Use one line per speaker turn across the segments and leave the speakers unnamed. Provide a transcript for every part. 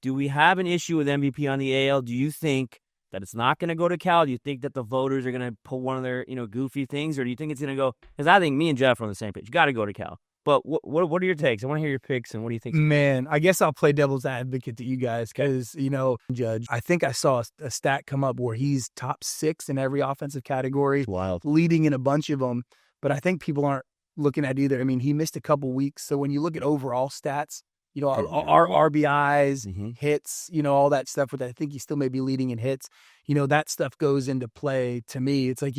do we have an issue with MVP on the AL? Do you think that it's not going to go to Cal? Do you think that the voters are going to pull one of their, goofy things? Or do you think it's going to go? Because I think me and Jeff are on the same page. You got to go to Cal. But what are your takes? I want to hear your picks, and what do you think?
Man, I guess I'll play devil's advocate to you guys because, Judge, I think I saw a stat come up where he's top 6 in every offensive category.
Wild.
Leading in a bunch of them. But I think people aren't looking at either. I mean, he missed a couple weeks. So when you look at overall stats, our RBIs, hits, all that stuff, but I think he still may be leading in hits. That stuff goes into play to me. It's like,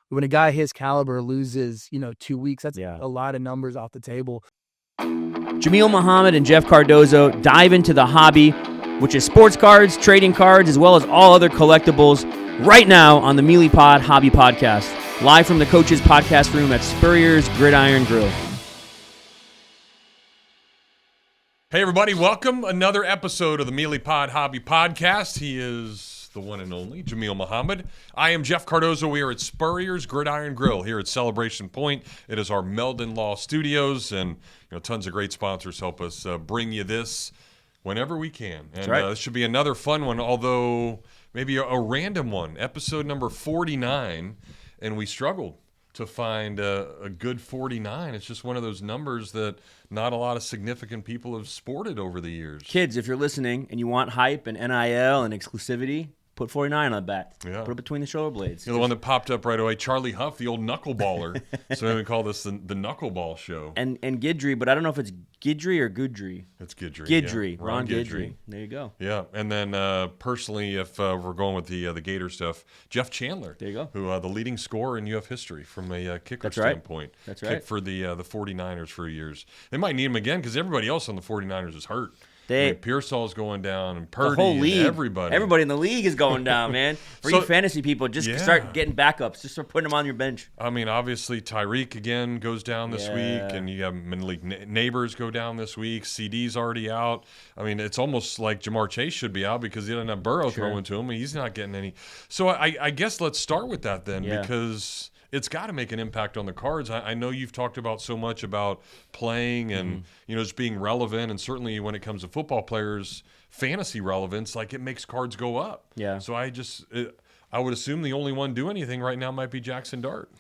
when a guy his caliber loses, 2 weeks, that's a lot of numbers off the table.
Jameel Muhammad and Jeff Cardozo dive into the hobby, which is sports cards, trading cards, as well as all other collectibles, right now on the Meelypod Hobby Podcast, live from the Coaches Podcast Room at Spurrier's Gridiron Grill.
Hey everybody, welcome. Another episode of the Meelypod Hobby Podcast. He is the one and only Jameel Muhammad. I am Jeff Cardozo. We are at Spurrier's Gridiron Grill here at Celebration Point. It is our Meldon Law Studios, and tons of great sponsors help us bring you this whenever we can. And this should be another fun one, although maybe a random one. Episode number 49, and we struggled to find a good 49. It's just one of those numbers that not a lot of significant people have sported over the years.
Kids, if you're listening and you want hype and NIL and exclusivity, put 49 on the back. Yeah. Put it between the shoulder blades.
The one that popped up right away, Charlie Huff, the old knuckleballer. So we call this the knuckleball show.
And Guidry, but I don't know if it's Guidry or Goodry.
It's Guidry.
Guidry.
Yeah.
Ron Guidry. There you go.
Yeah. And then personally, if we're going with the Gator stuff, Jeff Chandler.
There you go.
Who the leading scorer in UF history from a kicker standpoint.
That's right.
Kicked for the 49ers for years. They might need him again because everybody else on the 49ers is hurt. Pearsall's going down, and Purdy,
the whole league,
and everybody.
Everybody in the league is going down, man. For you fantasy people, just start getting backups. Just start putting them on your bench.
I mean, obviously, Tyreek again goes down this week, and you have Malik Neighbors go down this week. CD's already out. I mean, it's almost like Jamar Chase should be out because he doesn't have Burrow throwing to him, and he's not getting any. So I guess let's start with that then because it's got to make an impact on the cards. I know you've talked about so much about playing and just being relevant, and certainly when it comes to football players, fantasy relevance, like it makes cards go up.
Yeah.
So I would assume the only one do anything right now might be Jackson Dart.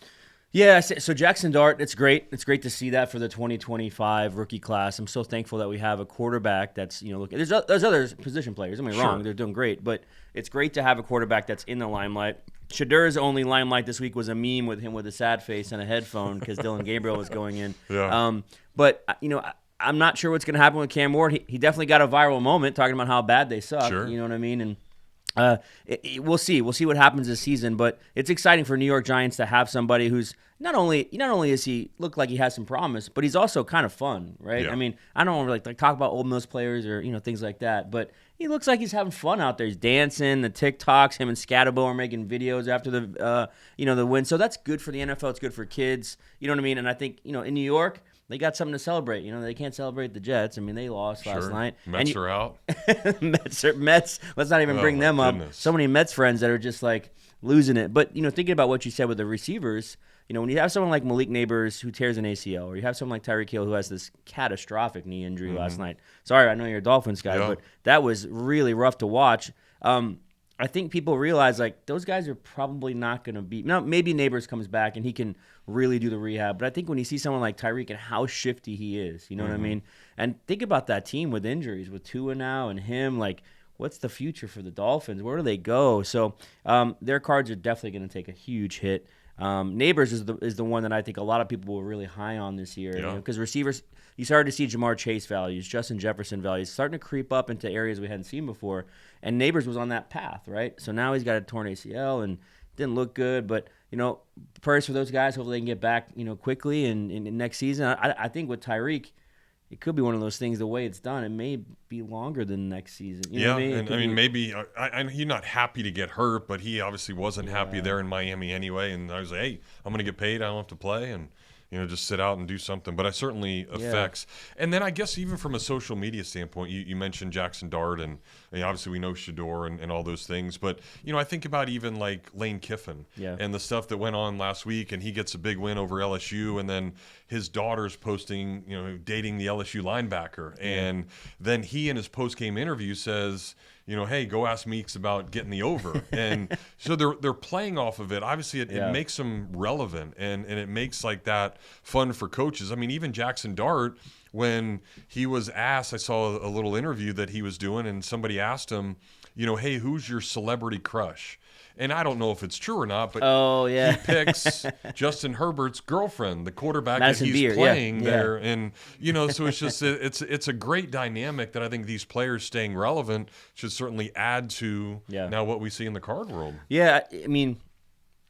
Yeah, so Jackson Dart, it's great. It's great to see that for the 2025 rookie class. I'm so thankful that we have a quarterback that's, there's other position players. I mean, wrong, they're doing great, but it's great to have a quarterback that's in the limelight. Shedur's only limelight this week was a meme with him with a sad face and a headphone because Dylan Gabriel was going in.
Yeah.
But I'm not sure what's going to happen with Cam Ward. He definitely got a viral moment talking about how bad they suck.
Sure.
You know what I mean? And we'll see. We'll see what happens this season. But it's exciting for New York Giants to have somebody who's not only does he look like he has some promise, but he's also kind of fun, right?
Yeah.
I mean, I don't want to like talk about Old Mills players or things like that, but he looks like he's having fun out there. He's dancing, the TikToks. Him and Scatabo are making videos after the the win. So that's good for the NFL. It's good for kids. You know what I mean? And I think in New York, they got something to celebrate. They can't celebrate the Jets. I mean, they lost last night.
Mets are out.
Mets. Let's not even bring them up. So many Mets friends that are just like losing it. But thinking about what you said with the receivers, when you have someone like Malik Neighbors who tears an ACL, or you have someone like Tyreek Hill who has this catastrophic knee injury last night. Sorry, I know you're a Dolphins guy, but that was really rough to watch. I think people realize like those guys are probably not going to be. Now maybe Neighbors comes back and he can really do the rehab, but I think when you see someone like Tyreek and how shifty he is, you know what I mean? And think about that team with injuries, with Tua now and him, like what's the future for the Dolphins? Where do they go? So their cards are definitely going to take a huge hit. Neighbors is the one that I think a lot of people were really high on this year because receivers, you started to see Jamar Chase values, Justin Jefferson values starting to creep up into areas we hadn't seen before, and Neighbors was on that path, right? So now he's got a torn ACL and didn't look good, but prayers for those guys. Hopefully they can get back quickly and next season. I think with Tyreek, it could be one of those things. The way it's done, it may be longer than next season. You know what I mean?
And I mean maybe he's not happy to get hurt, but he obviously wasn't happy there in Miami anyway. And I was like, hey, I'm going to get paid. I don't have to play, and just sit out and do something. But it certainly affects. And then I guess even from a social media standpoint, you mentioned Jackson Dart, and obviously we know Shador and all those things. But, I think about even like Lane Kiffin and the stuff that went on last week, and he gets a big win over LSU, and then his daughter's posting, dating the LSU linebacker. And then he in his post-game interview says, hey, go ask Meeks about getting the over. And so they're playing off of it. Obviously, it makes them relevant, and it makes like that fun for coaches. I mean, even Jackson Dart, when he was asked, I saw a little interview that he was doing, and somebody asked him, hey, who's your celebrity crush? And I don't know if it's true or not, but he picks Justin Herbert's girlfriend, the quarterback
Madison
that he's
Beer,
playing there. And, so it's just it's a great dynamic that I think these players staying relevant should certainly add to now what we see in the card world.
Yeah, I mean,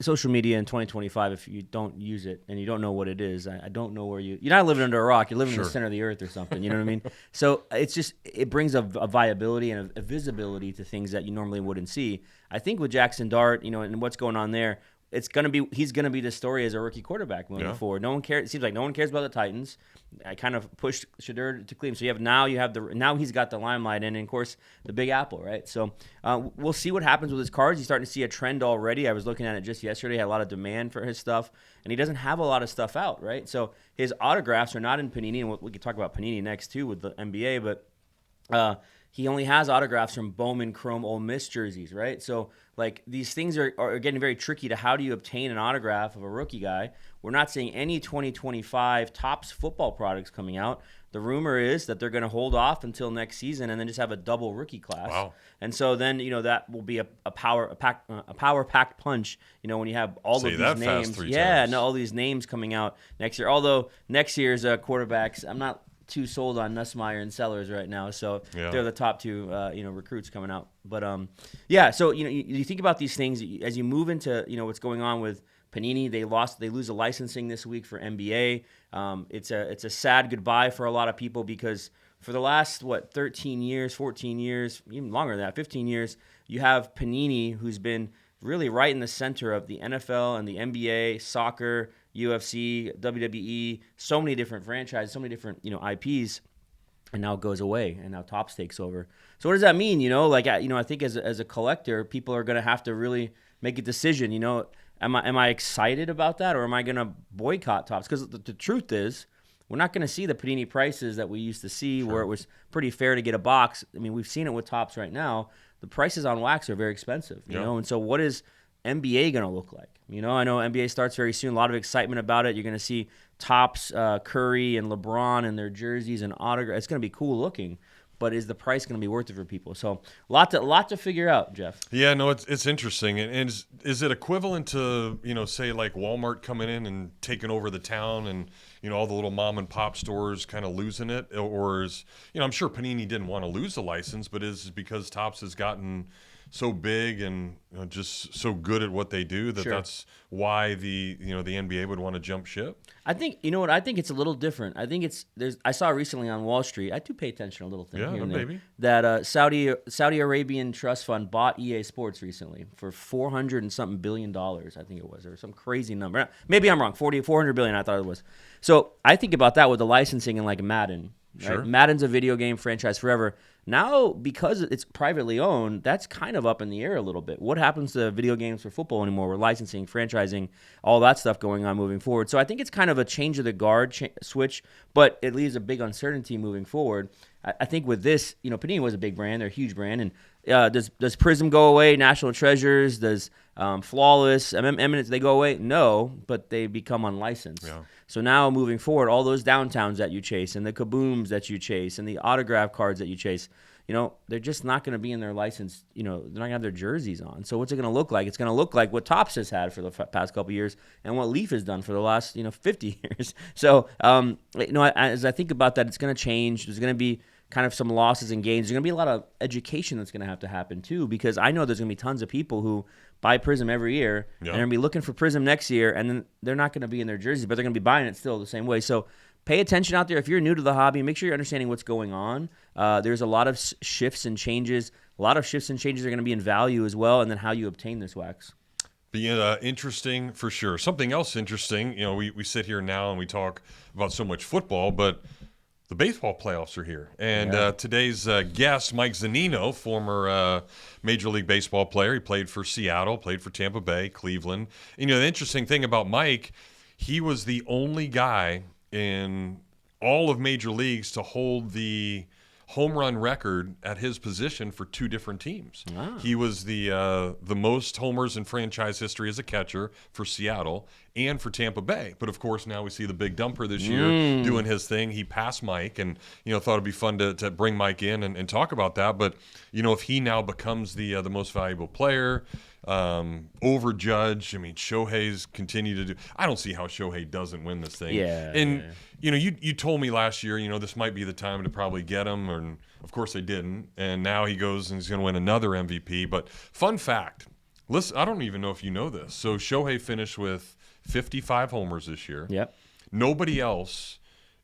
social media in 2025, if you don't use it and you don't know what it is, I don't know where you're not living under a rock. You're living in the center of the earth or something. You know what I mean? So it brings a viability and a visibility to things that you normally wouldn't see. I think with Jackson Dart, and what's going on there, he's going to be the story as a rookie quarterback moving forward. No one cares. It seems like no one cares about the Titans. I kind of pushed Shador to Cleveland. So now he's got the limelight, and of course the Big Apple, right? So we'll see what happens with his cards. He's starting to see a trend already. I was looking at it just yesterday. Had a lot of demand for his stuff, and he doesn't have a lot of stuff out, right? So his autographs are not in Panini, and we could talk about Panini next too with the NBA, but he only has autographs from Bowman Chrome Ole Miss jerseys, right? So, like, these things are getting very tricky to how do you obtain an autograph of a rookie guy. We're not seeing any 2025 Topps football products coming out. The rumor is that they're going to hold off until next season and then just have a double rookie class.
Wow.
And so then, that will be a power-packed punch, when you have all of these names. All these names coming out next year. Although next year's quarterbacks, I'm not too sold on Nussmeier and Sellers right now, so they're the top two recruits coming out. But so you think about these things as you move into what's going on with Panini. They lose a licensing this week for NBA. It's a sad goodbye for a lot of people because for the last 13 years, 14 years, even longer than that, 15 years, you have Panini, who's been really right in the center of the NFL and the NBA, soccer, UFC, WWE, so many different franchises, so many different IPs, and now it goes away, and now Topps takes over. So what does that mean? I think as a collector, people are going to have to really make a decision. Am I excited about that, or am I going to boycott Topps? Because the truth is, we're not going to see the Panini prices that we used to see, where it was pretty fair to get a box. I mean, we've seen it with Topps right now. The prices on wax are very expensive, you know, and so what is NBA going to look like? I know NBA starts very soon. A lot of excitement about it. You're going to see Topps, Curry, and LeBron and their jerseys and autographs. It's going to be cool looking, but is the price going to be worth it for people? So lot to figure out, Jeff.
Yeah, no, it's interesting. And is it equivalent to, say like Walmart coming in and taking over the town and, all the little mom and pop stores kind of losing it? Or is, I'm sure Panini didn't want to lose the license, but is it because Topps has gotten so big and just so good at what they do that that's why the NBA would want to jump ship?
I think I think it's a little different. I think I saw recently on Wall Street. I do pay attention to a little thing here and there,
maybe
that Saudi Arabian trust fund bought EA Sports recently for $400 and something billion. I think it was, or some crazy number. Maybe I'm wrong. 400 billion. I thought it was. So I think about that with the licensing and like Madden. Right?
Sure.
Madden's a video game franchise forever. Now, because it's privately owned, that's kind of up in the air a little bit. What happens to video games for football anymore? We're licensing, franchising, all that stuff going on moving forward. So I think it's kind of a change of the guard switch, but it leaves a big uncertainty moving forward. I think with this, Panini was a big brand. They're a huge brand. And does Prism go away? National Treasures? Does Flawless? Eminence, they go away? No, but they become unlicensed. Yeah. So now moving forward, all those downtowns that you chase and the kabooms that you chase and the autograph cards that you chase, they're just not going to be in their license. They're not going to have their jerseys on. So what's it going to look like? It's going to look like what Topps has had for the past couple of years and what Leaf has done for the last 50 years. So as I think about that, it's going to change. There's going to be kind of some losses and gains. There's going to be a lot of education that's going to happen too, because I know there's going to be tons of people who buy Prism every year and they're going to be looking for Prism next year, and then they're not going to be in their jerseys, but they're going to be buying it still the same way. So pay attention out there. If you're new to the hobby, make sure you're understanding what's going on. There's a lot of shifts and changes. A lot of shifts and changes are going to be in value as well, and then how you obtain this wax.
Be interesting for sure. Something else interesting, we sit here now and we talk about so much football, but the baseball playoffs are here. And today's guest, Mike Zunino, former Major League Baseball player. He played for Seattle, played for Tampa Bay, Cleveland. And, the interesting thing about Mike, he was the only guy in all of Major Leagues to hold the home run record at his position for two different teams. Wow. He was the most homers in franchise history as a catcher for Seattle and for Tampa Bay. But of course, now we see the big dumper this year doing his thing. He passed Mike, and thought it'd be fun to bring Mike in and talk about that. But if he now becomes the most valuable player, over Judge, Shohei's continue to do. I don't see how Shohei doesn't win this thing.
Yeah.
And you told me last year, this might be the time to probably get him, and of course they didn't. And now he goes and he's going to win another MVP. But fun fact, listen, I don't even know if you know this. So Shohei finished with 55 homers this year.
Yep.
Nobody else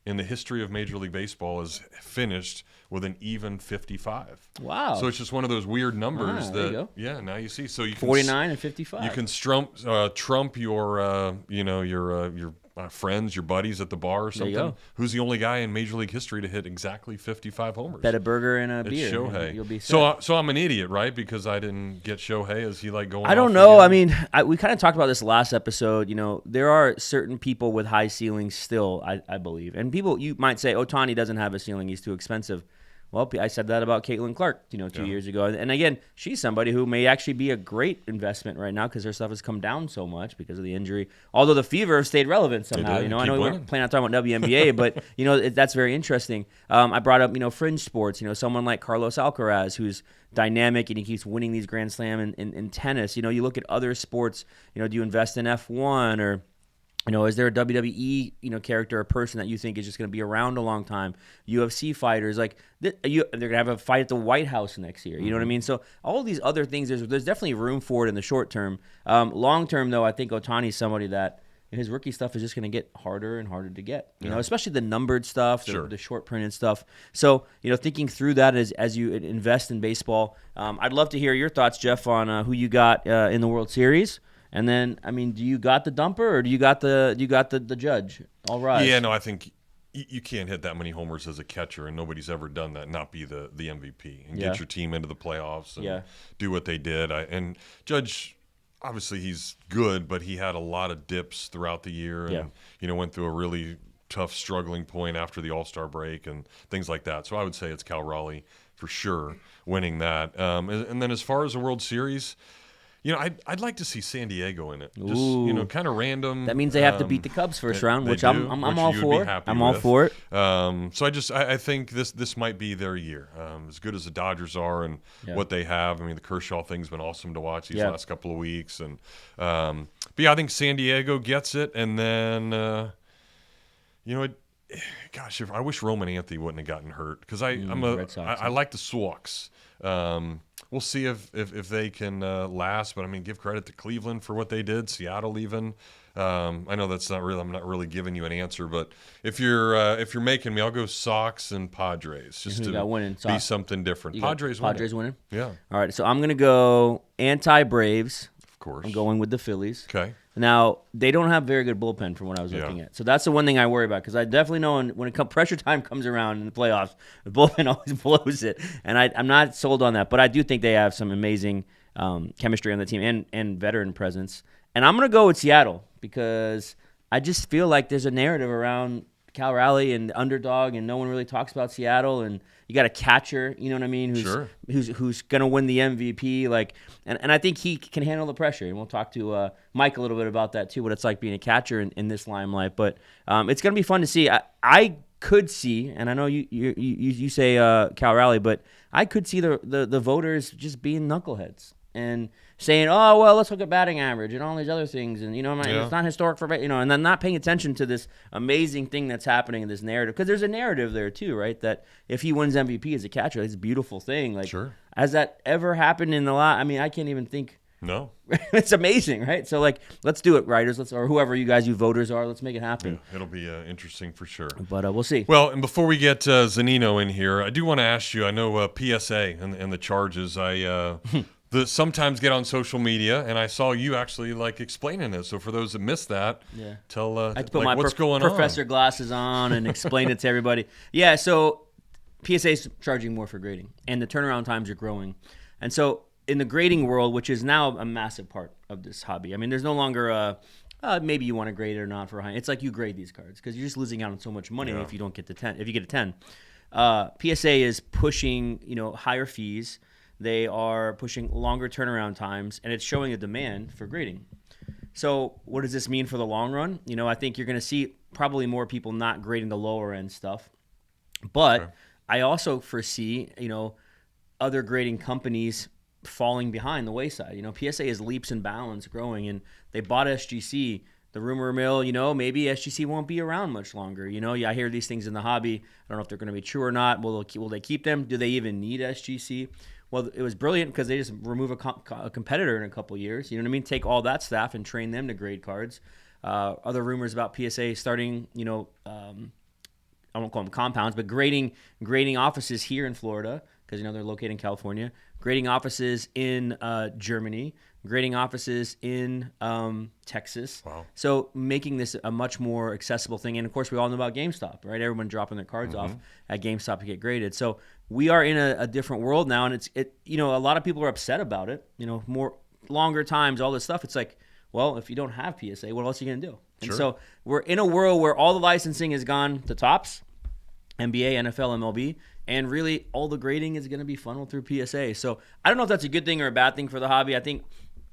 in the history of Major League Baseball has finished with an even 55.
Wow.
So it's just one of those weird numbers
there you go.
now you see. So you can
49 and 55.
You can trump your your friends, your buddies at the bar or something.
There you go.
Who's the only guy in Major League history to hit exactly 55 homers?
Bet a burger and a
it's
beer.
Shohei.
You'll be set.
So I'm an idiot, right? Because I didn't get Shohei. Is he going?
I don't know. Again? We kind of talked about this last episode. There are certain people with high ceilings still, I believe. And people, you might say, Ohtani doesn't have a ceiling. He's too expensive. Well, I said that about Caitlin Clark, 2 years ago. And again, she's somebody who may actually be a great investment right now because her stuff has come down so much because of the injury. Although the Fever have stayed relevant somehow. I know we weren't planning on talking about WNBA, but that's very interesting. I brought up fringe sports. Someone like Carlos Alcaraz, who's dynamic and he keeps winning these Grand Slam in tennis. You look at other sports. Do you invest in F1 or? Is there a WWE, character or person that you think is just going to be around a long time? UFC fighters, they're going to have a fight at the White House next year. You know what I mean? So all these other things, there's definitely room for it in the short term. Long term, though, I think Ohtani's somebody that his rookie stuff is just going to get harder and harder to get. Especially the numbered stuff, the short printed stuff. So thinking through that as you invest in baseball, I'd love to hear your thoughts, Jeff, on who you got in the World Series. And then, do you got the dumper or do you got the Judge? All right.
Yeah, no, I think you can't hit that many homers as a catcher, and nobody's ever done that. Not be the MVP and get your team into the playoffs and do what they did. And Judge, obviously, he's good, but he had a lot of dips throughout the year, and went through a really tough struggling point after the All-Star break and things like that. So I would say it's Cal Raleigh for sure winning that. And then as far as the World Series. I'd like to see San Diego in it. Just, kind of random.
That means they have to beat the Cubs first round, which I'm all for. I'm all for it.
So I think this might be their year. As good as the Dodgers are and what they have. The Kershaw thing's been awesome to watch these last couple of weeks. And but I think San Diego gets it. And then, gosh, I wish Roman Anthony wouldn't have gotten hurt because I like the Sox. We'll see if they can last, but give credit to Cleveland for what they did. Seattle even. I know that's not really. I'm not really giving you an answer, but if you're making me, I'll go Sox and Padres just to be something different. Padres
winning.
Yeah.
All right, so I'm gonna go anti-Braves.
Of course.
I'm going with the Phillies.
Okay.
Now, they don't have very good bullpen from what I was looking at. So that's the one thing I worry about because I definitely know when pressure time comes around in the playoffs, the bullpen always blows it. And I'm not sold on that. But I do think they have some amazing chemistry on the team and veteran presence. And I'm going to go with Seattle because I just feel like there's a narrative around Cal Raleigh and the underdog, and no one really talks about Seattle. And you got a catcher, you know what I mean, who's going to win the MVP. And I think he can handle the pressure. And we'll talk to Mike a little bit about that too, what it's like being a catcher in this limelight. But it's going to be fun to see. I could see, and I know you say Cal Raleigh, but I could see the voters just being knuckleheads and saying, oh, well, let's look at batting average and all these other things. And, it's not historic for, and then not paying attention to this amazing thing that's happening in this narrative. Because there's a narrative there, too, right? That if he wins MVP as a catcher, it's a beautiful thing. Has that ever happened in the lot? I can't even think.
No.
It's amazing, right? So, let's do it, writers. Or whoever you voters are, let's make it happen.
Yeah, it'll be interesting for sure.
But we'll see.
Well, and before we get Zunino in here, I do want to ask you, I know PSA and the charges, sometimes get on social media, and I saw you actually like explaining it. So for those that missed that, tell
I had to put my
what's going
professor glasses on and explain it to everybody. Yeah, so PSA is charging more for grading, and the turnaround times are growing. And so in the grading world, which is now a massive part of this hobby, I mean, there's no longer maybe you want to grade it or not for high. It's like you grade these cards because you're just losing out on so much money if you don't get the 10. If you get a 10, PSA is pushing higher fees. They are pushing longer turnaround times, and it's showing a demand for grading. So what does this mean for the long run? I think you're going to see probably more people not grading the lower end stuff, but I also foresee other grading companies falling behind the wayside. PSA is leaps and bounds growing, and they bought SGC. The rumor mill, maybe SGC won't be around much longer. I hear these things in the hobby. I don't know if they're going to be true or not. Will they keep them? Do they even need SGC? Well, it was brilliant because they just remove a competitor in a couple years. You know what I mean? Take all that staff and train them to grade cards. Other rumors about PSA starting, I won't call them compounds, but grading offices here in Florida because they're located in California, grading offices in Germany, grading offices in Texas. Wow. So making this a much more accessible thing. And of course, we all know about GameStop, right? Everyone dropping their cards off at GameStop to get graded. So we are in a different world now, and a lot of people are upset about it. More longer times, all this stuff. It's like, well, if you don't have PSA, what else are you gonna do? And so we're in a world where all the licensing has gone to Topps, NBA, NFL, MLB, and really all the grading is going to be funneled through PSA. So I don't know if that's a good thing or a bad thing for the hobby. I think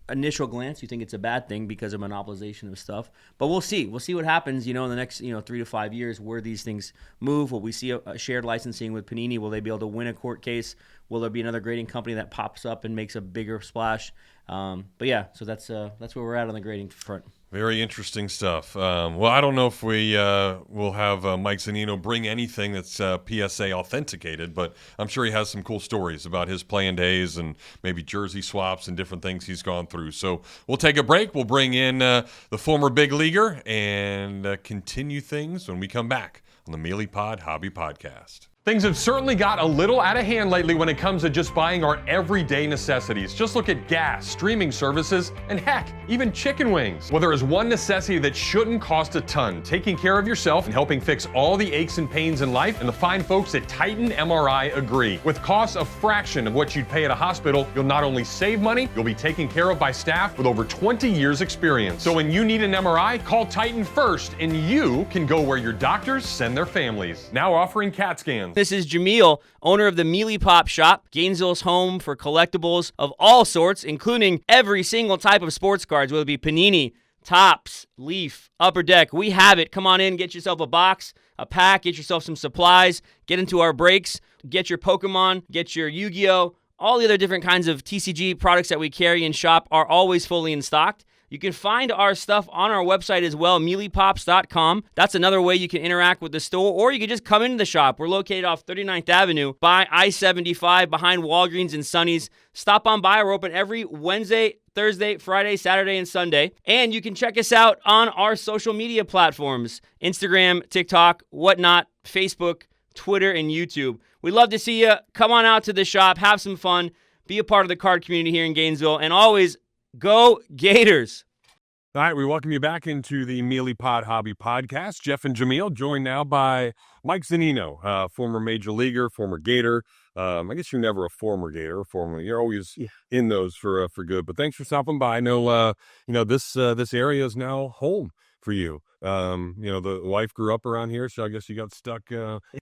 initial glance, you think it's a bad thing because of monopolization of stuff. But we'll see. We'll see what happens, in the next 3 to 5 years where these things move. Will we see a shared licensing with Panini? Will they be able to win a court case? Will there be another grading company that pops up and makes a bigger splash? But yeah, so that's where we're at on the grading front.
Very interesting stuff. Well, I don't know if we will have Mike Zunino bring anything that's PSA authenticated, but I'm sure he has some cool stories about his playing days and maybe jersey swaps and different things he's gone through. So we'll take a break. We'll bring in the former big leaguer and continue things when we come back on the Meelypod Hobby Podcast. Things have certainly got a little out of hand lately when it comes to just buying our everyday necessities. Just look at gas, streaming services, and heck, even chicken wings. Well, there is one necessity that shouldn't cost a ton: taking care of yourself and helping fix all the aches and pains in life, and the fine folks at Titan MRI agree. With costs a fraction of what you'd pay at a hospital, you'll not only save money, you'll be taken care of by staff with over 20 years experience. So when you need an MRI, call Titan first, and you can go where your doctors send their families. Now offering CAT scans.
This is Jameel, owner of the Meelypops shop, Gainesville's home for collectibles of all sorts, including every single type of sports cards, whether it be Panini, Topps, Leaf, Upper Deck. We have it. Come on in, get yourself a box, a pack, get yourself some supplies, get into our breaks, get your Pokemon, get your Yu-Gi-Oh! All the other different kinds of TCG products that we carry and shop are always fully in stock. You can find our stuff on our website as well, meelypops.com. That's another way you can interact with the store, or you can just come into the shop. We're located off 39th Avenue by I-75 behind Walgreens and Sonny's. Stop on by. We're open every Wednesday, Thursday, Friday, Saturday, and Sunday. And you can check us out on our social media platforms, Instagram, TikTok, whatnot, Facebook, Twitter, and YouTube. We'd love to see you. Come on out to the shop, have some fun, be a part of the card community here in Gainesville, and always go Gators.
All right, we welcome you back into the Meelypod Hobby Podcast. Jeff and Jameel, joined now by Mike Zunino, former major leaguer, former Gator. I guess you're never a former Gator, you're always in those for good. But thanks for stopping by. I know, this area is now home for you. The wife grew up around here, so I guess you got stuck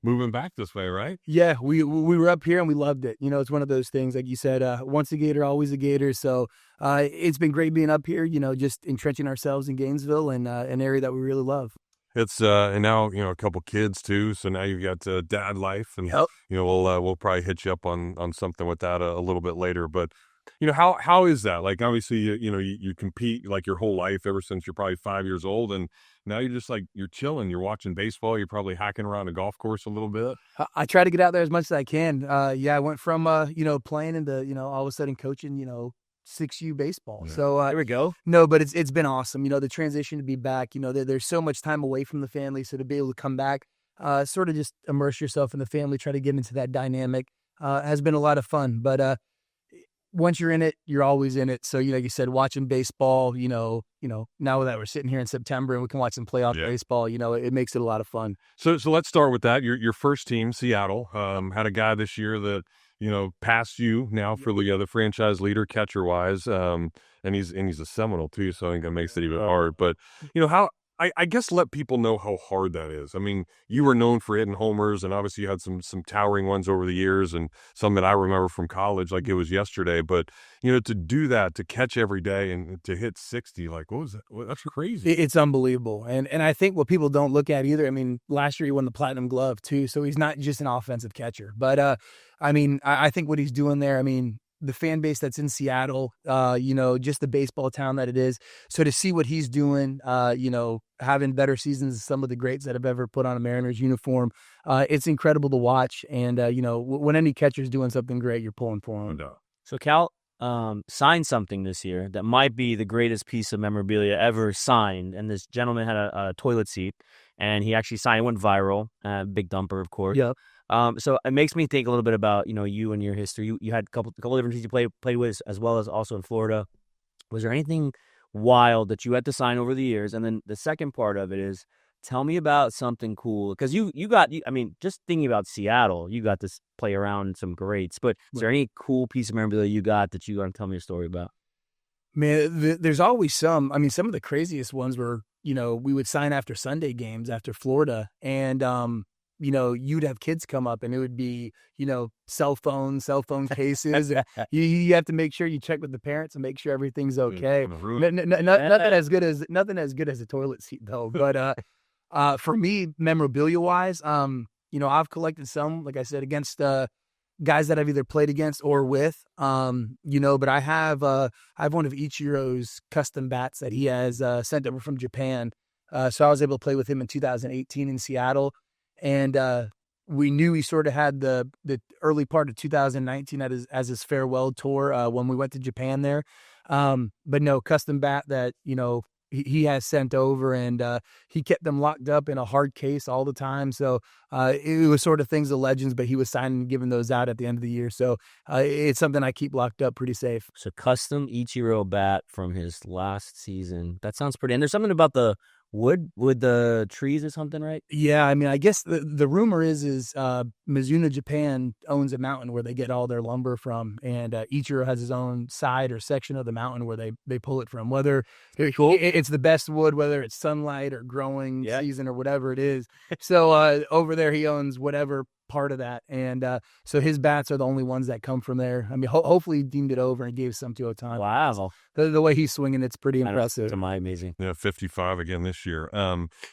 moving back this way, right?
Yeah, we were up here and we loved it. It's one of those things, like you said, once a Gator, always a Gator. So it's been great being up here, just entrenching ourselves in Gainesville and an area that we really love.
It's and now a couple kids too, so now you've got dad life, and we'll probably hit you up on something with that a little bit later. But how is that? Like, obviously you compete like your whole life ever since you're probably 5 years old, and now you're just like you're chilling, you're watching baseball, you're probably hacking around a golf course a little bit.
I try to get out there as much as I can. I went from playing into all of a sudden coaching 6U baseball. Yeah. So
there we go.
No, but it's been awesome. The transition to be back. There's so much time away from the family, so to be able to come back, sort of just immerse yourself in the family, try to get into that dynamic, has been a lot of fun. But once you're in it, you're always in it. So, like you said, watching baseball, now that we're sitting here in September and we can watch some playoff baseball, it makes it a lot of fun.
So let's start with that. Your first team, Seattle, had a guy this year that, passed you now for the franchise leader catcher wise. And he's a Seminole too. So I think that makes it even hard. But, how, I guess let people know how hard that is. I mean, you were known for hitting homers, and obviously you had some towering ones over the years, and some that I remember from college like it was yesterday. But, to do that, to catch every day and to hit 60, like, what was that? Well, that's crazy.
It's unbelievable. And I think what people don't look at either, I mean, last year he won the Platinum Glove too, so he's not just an offensive catcher. But, I think what he's doing there, the fan base that's in Seattle, just the baseball town that it is. So to see what he's doing, having better seasons than some of the greats that have ever put on a Mariners uniform, it's incredible to watch. And, when any catcher's doing something great, you're pulling for him.
So Cal signed something this year that might be the greatest piece of memorabilia ever signed. And this gentleman had a toilet seat, and he actually signed, it went viral, big dumper, of course.
Yeah.
So it makes me think a little bit about, you and your history. You had a couple different teams you played with, as well as also in Florida. Was there anything wild that you had to sign over the years? And then the second part of it is, tell me about something cool. Because just thinking about Seattle, you got to play around some greats. But is there any cool piece of memorabilia you got that you want to tell me a story about?
Man, there's always some. Some of the craziest ones were, we would sign after Sunday games after Florida, and you'd have kids come up and it would be, cell phone cases. you have to make sure you check with the parents and make sure everything's okay. Nothing as good as a toilet seat though. But for me, memorabilia wise, I've collected some, like I said, against guys that I've either played against or with, but I have one of Ichiro's custom bats that he has sent over from Japan. So I was able to play with him in 2018 in Seattle. And we knew he sort of had the early part of 2019 as his farewell tour when we went to Japan there. But no, custom bat that, he has sent over, and he kept them locked up in a hard case all the time. So it was sort of things of legends, but he was signing and giving those out at the end of the year. So it's something I keep locked up pretty safe.
So custom Ichiro bat from his last season. That sounds pretty. And there's something about the wood with the trees or something, right?
Yeah, I guess the rumor is Mizuno Japan owns a mountain where they get all their lumber from, and Ichiro has his own side or section of the mountain where they pull it from. Whether it's the best wood, whether it's sunlight or growing season or whatever it is. So over there he owns whatever part of that, and so his bats are the only ones that come from there. Hopefully he deemed it over and gave some to Otani.
Wow,
the way he's swinging, it's pretty impressive.
It's amazing.
Yeah, 55 again this year.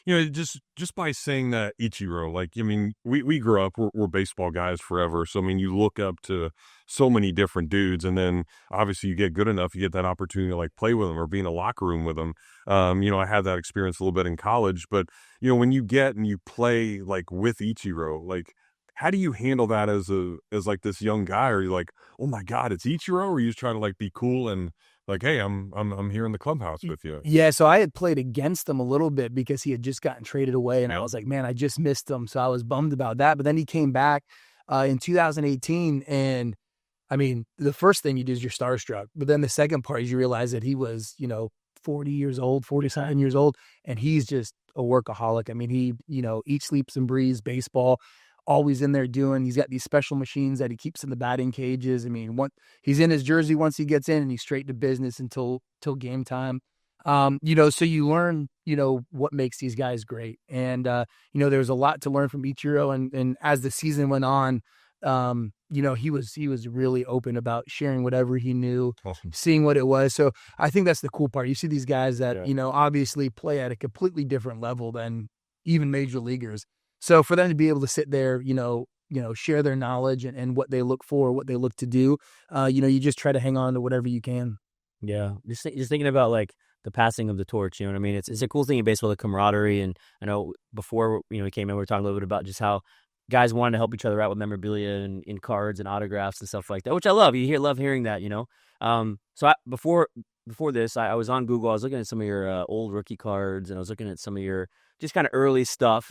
Just by saying that Ichiro, we grew up, we're baseball guys forever. So you look up to so many different dudes, and then obviously you get good enough, you get that opportunity to play with them or be in a locker room with them. I had that experience a little bit in college, but when you get and you play with Ichiro, how do you handle that as this young guy? Are you like, oh my God, it's Ichiro? Or are you just trying to be cool and hey, I'm here in the clubhouse with you?
Yeah, so I had played against him a little bit because he had just gotten traded away, and I was like, man, I just missed him. So I was bummed about that. But then he came back in 2018, and the first thing you do is you're starstruck. But then the second part is you realize that he was, 47 years old, and he's just a workaholic. He, eats, sleeps, and breathes baseball. Always in there he's got these special machines that he keeps in the batting cages. He's in his jersey once he gets in, and he's straight to business until game time. So you learn, what makes these guys great. And, there was a lot to learn from Ichiro, and as the season went on, he was really open about sharing whatever he knew, awesome. Seeing what it was. So I think that's the cool part. You see these guys that, obviously play at a completely different level than even major leaguers. So for them to be able to sit there, share their knowledge and what they look for, what they look to do, you just try to hang on to whatever you can.
Yeah. Just thinking about the passing of the torch, you know what I mean? It's a cool thing in baseball, the camaraderie. And I know before, we came in, we were talking a little bit about just how guys wanted to help each other out with memorabilia and in cards and autographs and stuff like that, which I love. Love hearing that, So before this, I was on Google. I was looking at some of your old rookie cards, and I was looking at some of your just kind of early stuff.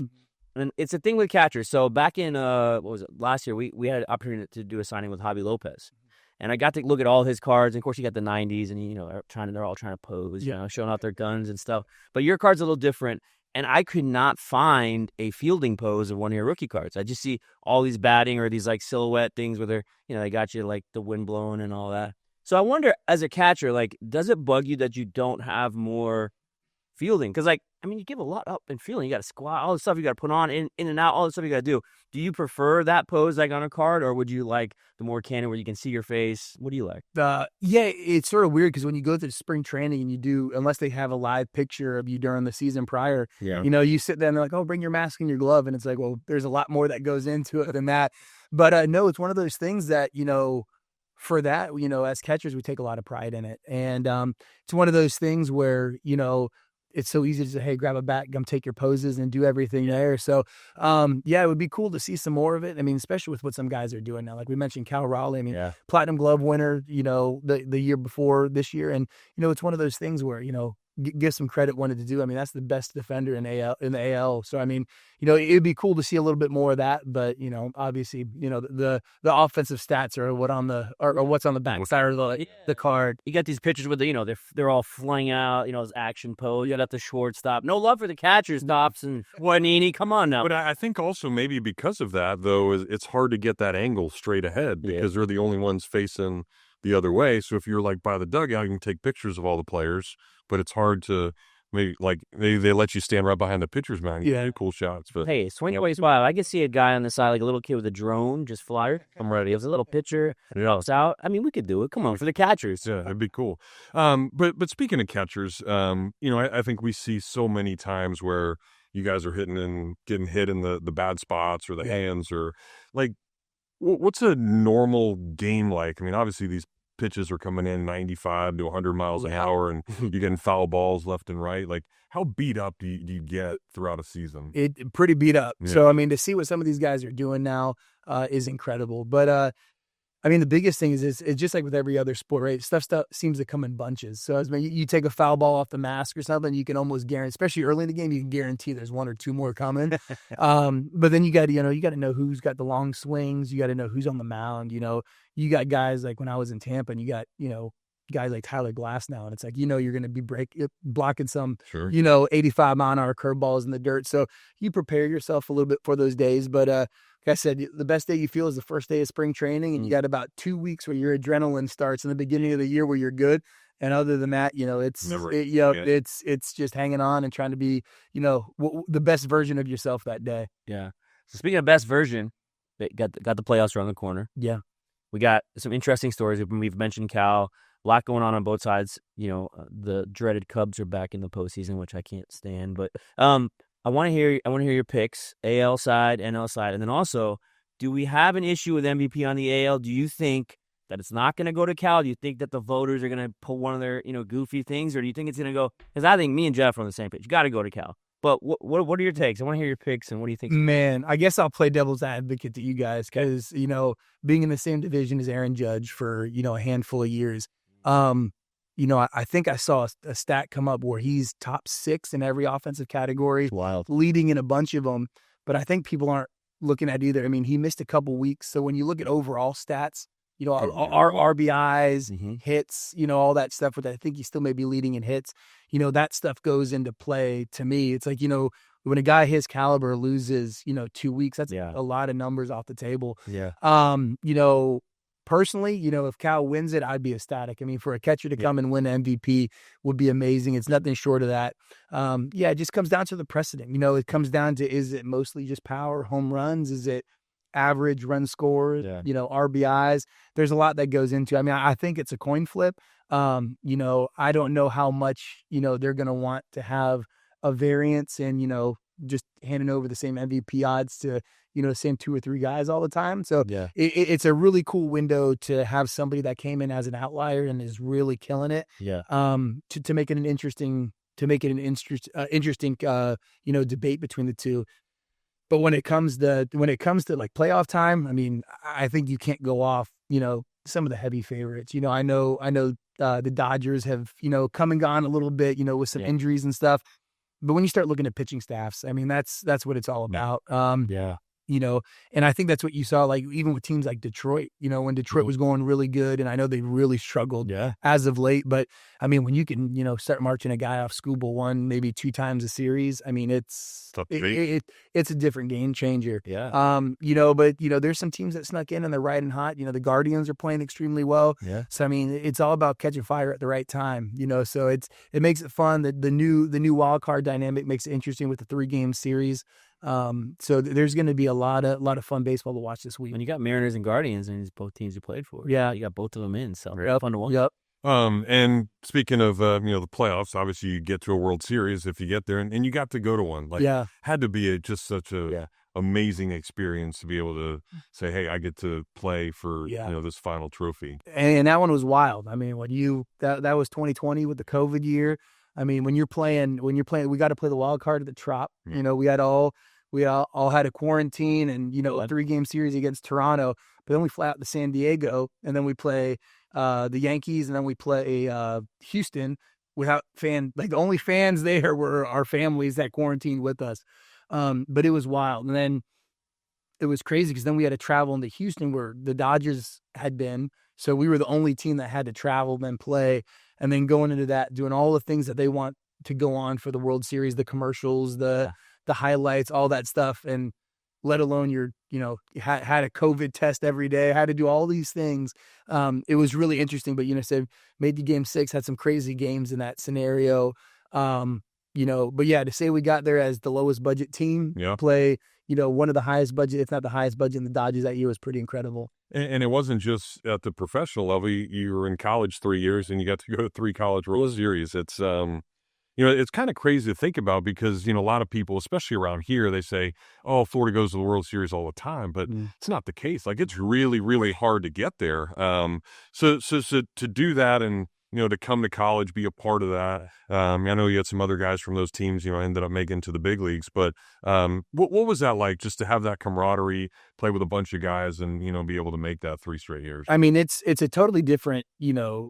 And it's a thing with catchers. So back in, last year, we had an opportunity to do a signing with Javi Lopez. And I got to look at all his cards. And of course, you got the 90s, and they're all trying to pose, showing off their guns and stuff. But your card's a little different. And I could not find a fielding pose of one of your rookie cards. I just see all these batting or these like silhouette things where they got you like the wind blowing and all that. So I wonder, as a catcher, like, does it bug you that you don't have more fielding? Because, you give a lot up in fielding. You got to squat, all the stuff you got to put on, in and out, all the stuff you got to do. Do you prefer that pose like on a card, or would you like the more candid where you can see your face? What do you like?
It's sort of weird because when you go through spring training and you do, unless they have a live picture of you during the season prior, you sit there and they're like, oh, bring your mask and your glove. And it's like, well, there's a lot more that goes into it than that. But no, it's one of those things that, for that, as catchers, we take a lot of pride in it. And it's one of those things where, it's so easy to say, hey, grab a bat, come take your poses and do everything there. So, it would be cool to see some more of it. I mean, especially with what some guys are doing now. Like we mentioned Cal Raleigh, Platinum Glove winner, the year before this year. And, it's one of those things where, give some credit wanted to do. I mean, that's the best defender in the AL. So, it'd be cool to see a little bit more of that. But, obviously, the offensive stats are what's on the back side of the card.
You got these pitchers with they're all flying out, this action pose. You got the shortstop. No love for the catcher stops and Juanini. Come on now.
But I think also maybe because of that, though, it's hard to get that angle straight ahead because they're the only ones facing the other way. So if you're like by the dugout, you can take pictures of all the players, but it's hard to maybe they let you stand right behind the pitcher's mound. You can do cool shots. But
hey, swing away smile. I could see a guy on the side, like a little kid with a drone, just flyer. I'm ready. It was a little pitcher. It's out. We could do it. Come on, for the catchers.
Yeah, it'd be cool. But speaking of catchers, I think we see so many times where you guys are hitting and getting hit in the bad spots or the hands or like, what's a normal game like? Obviously these pitches are coming in 95 to 100 miles an hour and you're getting foul balls left and right. Like, how beat up do you get throughout a season?
Pretty beat up. Yeah. So, to see what some of these guys are doing now is incredible. But, the biggest thing is it's just like with every other sport, right? Stuff seems to come in bunches. So, you take a foul ball off the mask or something, you can almost guarantee, especially early in the game, you can guarantee there's one or two more coming. But then you got to know who's got the long swings. You got to know who's on the mound. You got guys like when I was in Tampa, and you got guys like Tyler Glass now, and it's like you're going to be blocking some 85 mile an hour curveballs in the dirt. So you prepare yourself a little bit for those days, but. Like I said, the best day you feel is the first day of spring training, and you got about 2 weeks where your adrenaline starts in the beginning of the year where you're good. And other than that, it's just hanging on and trying to be, the best version of yourself that day.
Yeah. So speaking of best version, got the playoffs around the corner.
Yeah.
We got some interesting stories. We've mentioned Cal. A lot going on both sides. The dreaded Cubs are back in the postseason, which I can't stand. But I want to hear your picks, AL side, NL side, and then also, do we have an issue with MVP on the AL? Do you think that it's not going to go to Cal? Do you think that the voters are going to pull one of their goofy things, or do you think it's going to go? Because I think me and Jeff are on the same page. You got to go to Cal. But what are your takes? I want to hear your picks, and what do you think?
Man, I guess I'll play devil's advocate to you guys because being in the same division as Aaron Judge for a handful of years. I think I saw a stat come up where he's top 6 in every offensive category,
wild,
leading in a bunch of them. But I think people aren't looking at either. He missed a couple weeks. So when you look at overall stats, our RBIs, hits, all that stuff, which I think he still may be leading in hits, that stuff goes into play to me. It's like, when a guy his caliber loses, 2 weeks, that's a lot of numbers off the table.
Yeah.
Personally, if Cal wins it, I'd be ecstatic. For a catcher to come and win MVP would be amazing. It's nothing short of that. It just comes down to the precedent. It comes down to, is it mostly just power, home runs? Is it average run score, RBIs? There's a lot that goes into it. I think it's a coin flip. I don't know how much, they're going to want to have a variance and, just handing over the same MVP odds to, same 2 or 3 guys all the time. So it's a really cool window to have somebody that came in as an outlier and is really killing it.
Yeah.
To make it an interesting, debate between the two. But when it comes to like playoff time, I think you can't go off, some of the heavy favorites. I know the Dodgers have, come and gone a little bit, with some injuries and stuff. But when you start looking at pitching staffs, that's what it's all about. And I think that's what you saw, like even with teams like Detroit, when Detroit was going really good, and I know they really struggled as of late, but I mean, when you can, start marching a guy off Scuba 1, maybe 2 times a series, I mean, it's a different game changer.
Yeah.
But there's some teams that snuck in and they're riding hot. The Guardians are playing extremely well.
Yeah.
So I mean, it's all about catching fire at the right time. So it makes it fun. The new wild card dynamic makes it interesting with the 3-game series. So there's going to be a lot of fun baseball to watch this week.
When you got Mariners and Guardians, and it's both teams you played for.
Yeah,
you got both of them in, so fun to watch.
Yep.
And speaking of the playoffs, obviously you get to a World Series if you get there, and you got to go to one. Had to be just such a amazing experience to be able to say, hey, I get to play for this final trophy.
And that one was wild. I mean, that was 2020 with the COVID year. I mean, when you're playing, we got to play the wild card at the Trop. We all had a quarantine and, a 3-game series against Toronto, but then we fly out to San Diego and then we play the Yankees and then we play Houston without the only fans there were our families that quarantined with us. But it was wild. And then it was crazy because then we had to travel into Houston where the Dodgers had been. So we were the only team that had to travel and play, and then going into that, doing all the things that they want to go on for the World Series, the commercials, the highlights, all that stuff. And let alone had a COVID test every day, had to do all these things. It was really interesting, but, made the Game 6, had some crazy games in that scenario. But to say we got there as the lowest budget team, play, one of the highest budget, if not the highest budget in the Dodgers that year was pretty incredible.
And it wasn't just at the professional level. You were in college 3 years and you got to go to 3 college World Series. It's, it's kind of crazy to think about because, a lot of people, especially around here, they say, oh, Florida goes to the World Series all the time, but it's not the case. Like, it's really, really hard to get there. So to do that and, to come to college, be a part of that. I know you had some other guys from those teams, ended up making to the big leagues, but what was that like just to have that camaraderie, play with a bunch of guys and, be able to make that 3 straight years?
I mean, it's a totally different,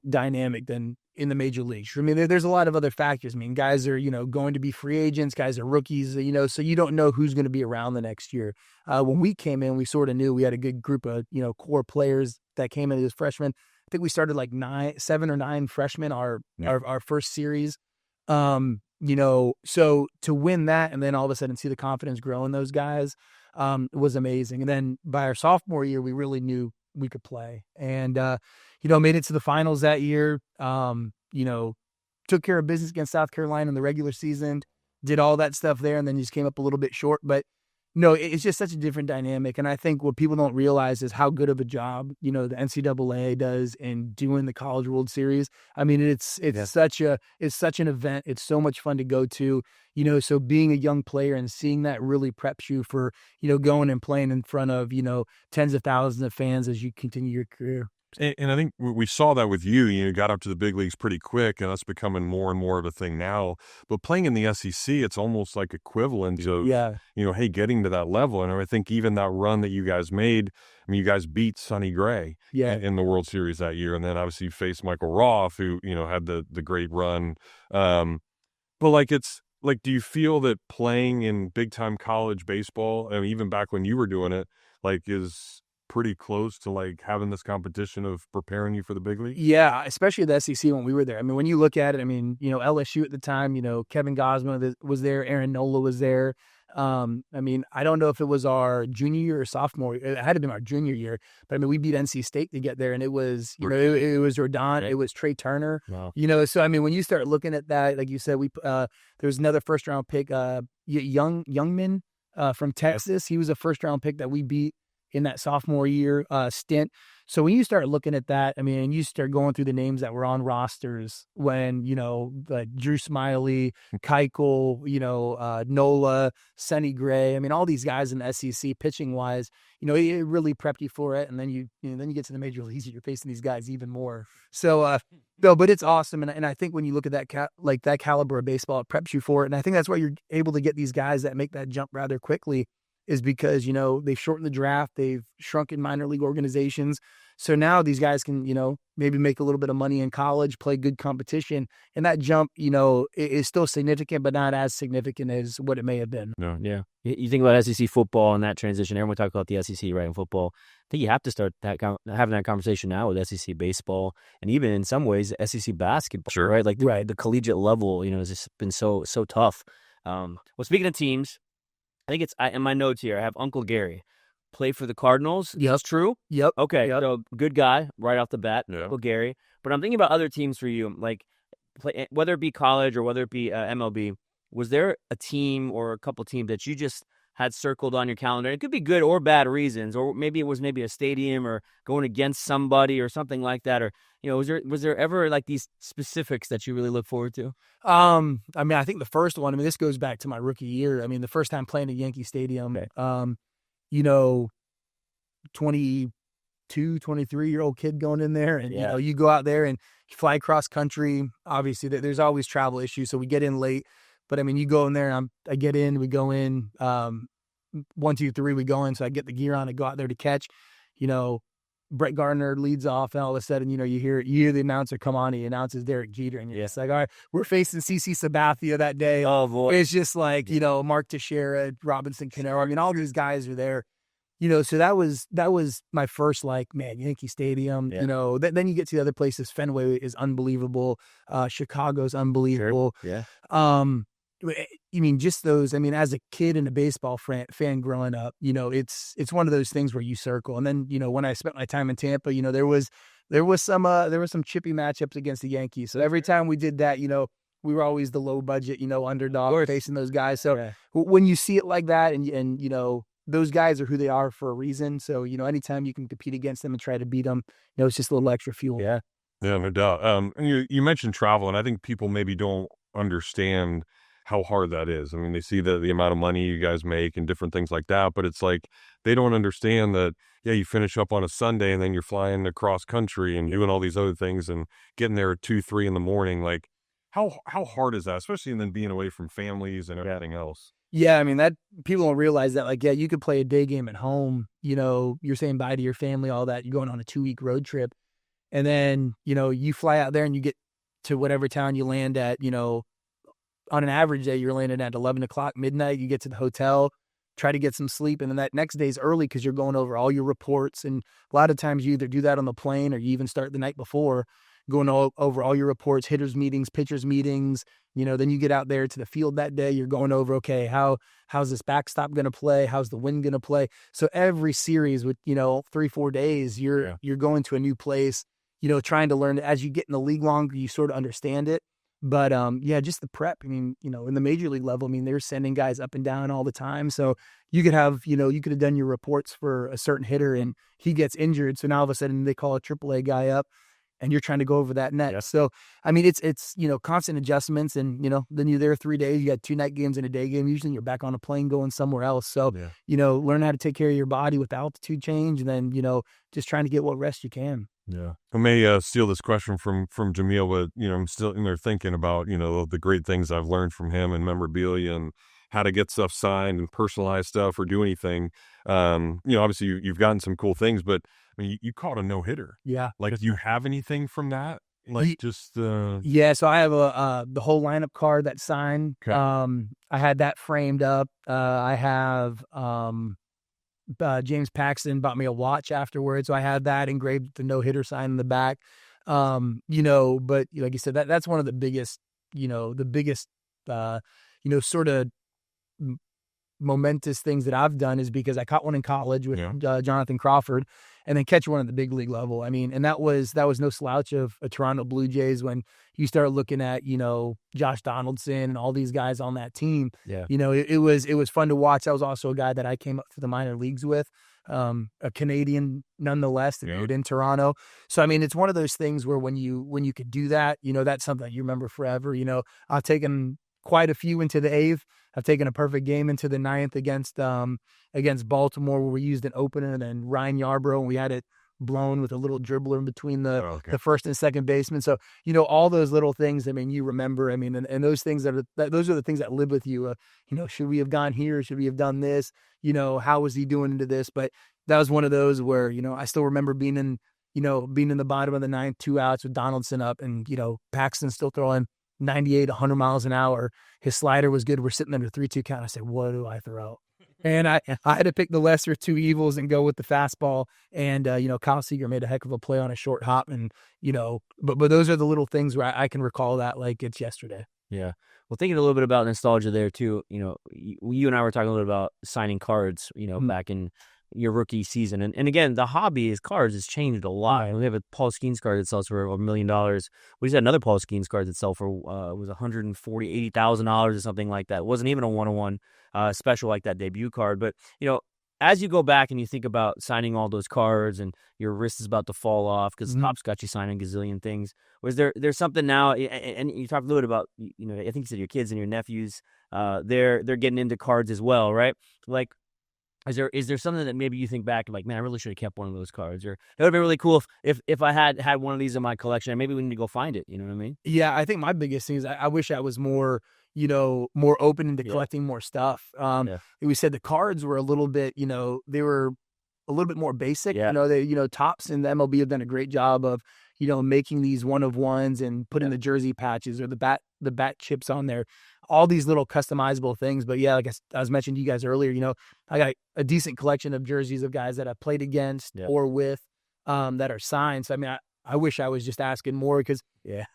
dynamic than in the major leagues. I mean, there's a lot of other factors. I mean, guys are, going to be free agents, guys are rookies, so you don't know who's going to be around the next year. When we came in, we sort of knew we had a good group of, core players that came in as freshmen. I think we started like 7 or 9 freshmen our first series. So to win that and then all of a sudden see the confidence grow in those guys was amazing. And then by our sophomore year, we really knew we could play and, made it to the finals that year. Took care of business against South Carolina in the regular season, did all that stuff there, and then just came up a little bit short. But no, it's just such a different dynamic. And I think what people don't realize is how good of a job, the NCAA does in doing the College World Series. I mean, it's such an event. It's so much fun to go to, so being a young player and seeing that really preps you for, going and playing in front of, tens of thousands of fans as you continue your career.
And I think we saw that with you. You got up to the big leagues pretty quick, and that's becoming more and more of a thing now. But playing in the SEC, it's almost like equivalent of, hey, getting to that level. And I think even that run that you guys made, I mean, you guys beat Sonny Gray in the World Series that year. And then obviously you faced Michael Roth, who, had the great run. But do you feel that playing in big-time college baseball, I mean, even back when you were doing it, is pretty close to having this competition of preparing you for the big league?
Yeah, especially the SEC when we were there. I mean, when you look at it, I mean, LSU at the time, Kevin Gosman was there, Aaron Nola was there. I mean, I don't know if it was our junior year or sophomore. It had to be our junior year, but I mean, we beat NC State to get there, and it was, it was Rodon, it was Trey Turner.
Wow.
So I mean, when you start looking at that, like you said, there was another first round pick, Youngman from Texas. He was a first round pick that we beat in that sophomore year stint. So when you start looking at that, I mean, you start going through the names that were on rosters when, like Drew Smiley, Keuchel, Nola, Sonny Gray. I mean, all these guys in the SEC pitching wise, it really prepped you for it. And then you get to the major leagues, you're facing these guys even more. So, but it's awesome. And I think when you look at that, that caliber of baseball, it preps you for it. And I think that's why you're able to get these guys that make that jump rather quickly, is because, they've shortened the draft, they've shrunken minor league organizations. So now these guys can, maybe make a little bit of money in college, play good competition. And that jump, is still significant, but not as significant as what it may have been.
No, yeah. You think about SEC football and that transition. Everyone talks about the SEC, right, in football. I think you have to start having that conversation now with SEC baseball and even in some ways SEC basketball,
Sure.
right? Like the collegiate level, has just been so tough. Well, speaking of teams, I think it's in my notes here. I have Uncle Gary play for the Cardinals.
Yep.
That's true?
Yep.
Okay,
Yep.
so good guy right off the bat,
Yeah.
Uncle Gary. But I'm thinking about other teams for you, like whether it be college or whether it be MLB. Was there a team or a couple teams that you just had circled on your calendar? It could be good or bad reasons, or maybe it was a stadium or going against somebody or something like that. Or, was there ever like these specifics that you really look forward to?
I think the first one, this goes back to my rookie year. The first time playing at Yankee Stadium,
Okay.
22, 23-year-old kid going in there and, you go out there and you fly cross country. Obviously there's always travel issues. So we get in late, but you go in there and I get in, we go in, 1, 2, 3, we go in. So I get the gear on and go out there to catch, Brett Gardner leads off and all of a sudden, you hear the announcer come on, he announces Derek Jeter and you're just like, all right, we're facing CC Sabathia that day.
Oh boy.
It's just like, Mark Teixeira, Robinson Cano. All these guys are there. So that was my first Yankee Stadium.
Yeah.
Then you get to the other places. Fenway is unbelievable. Chicago's unbelievable.
Sure. Yeah.
Just those. As a kid and a baseball fan growing up, it's one of those things where you circle. And then when I spent my time in Tampa, there was some chippy matchups against the Yankees. So every time we did that, we were always the low budget, underdog facing those guys. So when you see it like that, and those guys are who they are for a reason. So, anytime you can compete against them and try to beat them, it's just a little extra fuel.
Yeah.
Yeah, no doubt. And you mentioned travel, and I think people maybe don't understand how hard that is. They see the amount of money you guys make and different things like that, but it's like they don't understand that, you finish up on a Sunday and then you're flying across country and doing all these other things and getting there at 2, 3 in the morning. Like, how hard is that, especially and then being away from families and everything else?
Yeah, that people don't realize that, you could play a day game at home, you're saying bye to your family, all that, you're going on a 2-week road trip, and then, you fly out there and you get to whatever town you land at, on an average day, you're landing at 11 o'clock, midnight, you get to the hotel, try to get some sleep, and then that next day's early because you're going over all your reports, and a lot of times you either do that on the plane or you even start the night before, going over all your reports, hitters meetings, pitchers meetings. Then you get out there to the field that day. You're going over, okay, how's this backstop going to play? How's the wind going to play? So every series with 3-4 days, you're going to a new place. Trying to learn. As you get in the league longer, you sort of understand it. But just the prep. In the major league level, they're sending guys up and down all the time. So you could have done your reports for a certain hitter and he gets injured. So now all of a sudden they call a AAA guy up. And you're trying to go over that net.
Yes.
So, it's constant adjustments and, then you're there 3 days, you got 2 night games and a day game. Usually you're back on a plane going somewhere else. So, learn how to take care of your body with the altitude change and then, just trying to get what rest you can.
Yeah. I may steal this question from Jameel, but, I'm still in there thinking about, the great things I've learned from him and memorabilia and how to get stuff signed and personalize stuff or do anything. Obviously you've gotten some cool things, but you caught a no-hitter.
Yeah.
Like, do you have anything from that? Like,
Yeah, so I have the whole lineup card that's signed.
Okay.
I had that framed up. I have James Paxton bought me a watch afterwards, so I had that engraved with the no-hitter sign in the back. But like you said, that's one of the biggest, sort of momentous things that I've done is because I caught one in college with Jonathan Crawford and then catch one at the big league level. And that was no slouch of a Toronto Blue Jays when you start looking at, Josh Donaldson and all these guys on that team.
Yeah.
It was fun to watch. That was also a guy that I came up through the minor leagues with, a Canadian nonetheless that played in Toronto. So, it's one of those things where when you could do that, that's something you remember forever. I've taken quite a few into the 8th. I've taken a perfect game into the 9th against Baltimore where we used an opener and then Ryan Yarbrough and we had it blown with a little dribbler in between the first and second baseman. So, all those little things, you remember, and those things those are the things that live with you. Should we have gone here? Should we have done this? How was he doing into this? But that was one of those where, I still remember being in, being in the bottom of the ninth, 2 outs with Donaldson up, and Paxton still throwing 98, 100 miles an hour. His slider was good. We're sitting under 3-2 count. I said, what do I throw? And I had to pick the lesser of two evils and go with the fastball. And, Kyle Seager made a heck of a play on a short hop. And, but those are the little things where I can recall that like it's yesterday.
Yeah. Well, thinking a little bit about nostalgia there too, you and I were talking a little about signing cards, back in your rookie season. And again, the hobby is cards has changed a lot. We have a Paul Skeens card that sells for $1 million. We just had another Paul Skeens card that sold for was $180,000 or something like that. It wasn't even a 101 special like that debut card. But, as you go back and you think about signing all those cards and your wrist is about to fall off because Topps got you signing a gazillion things, was there's something now, and you talked a little bit about, I think you said your kids and your nephews, they're getting into cards as well, right? Like, is there something that maybe you think back like, man, I really should have kept one of those cards, or it would have been really cool if I had one of these in my collection, and maybe we need to go find it. You know what I mean?
Yeah, I think my biggest thing is I wish I was more, more open into collecting more stuff. We said the cards were a little bit, they were a little bit more basic.
Yeah.
Topps and the MLB have done a great job of, making these one-of-ones and putting the jersey patches or the bat chips on there, all these little customizable things. But yeah, like I was mentioning to you guys earlier, I got a decent collection of jerseys of guys that I played against or with that are signed. So, I mean, I wish I was just asking more because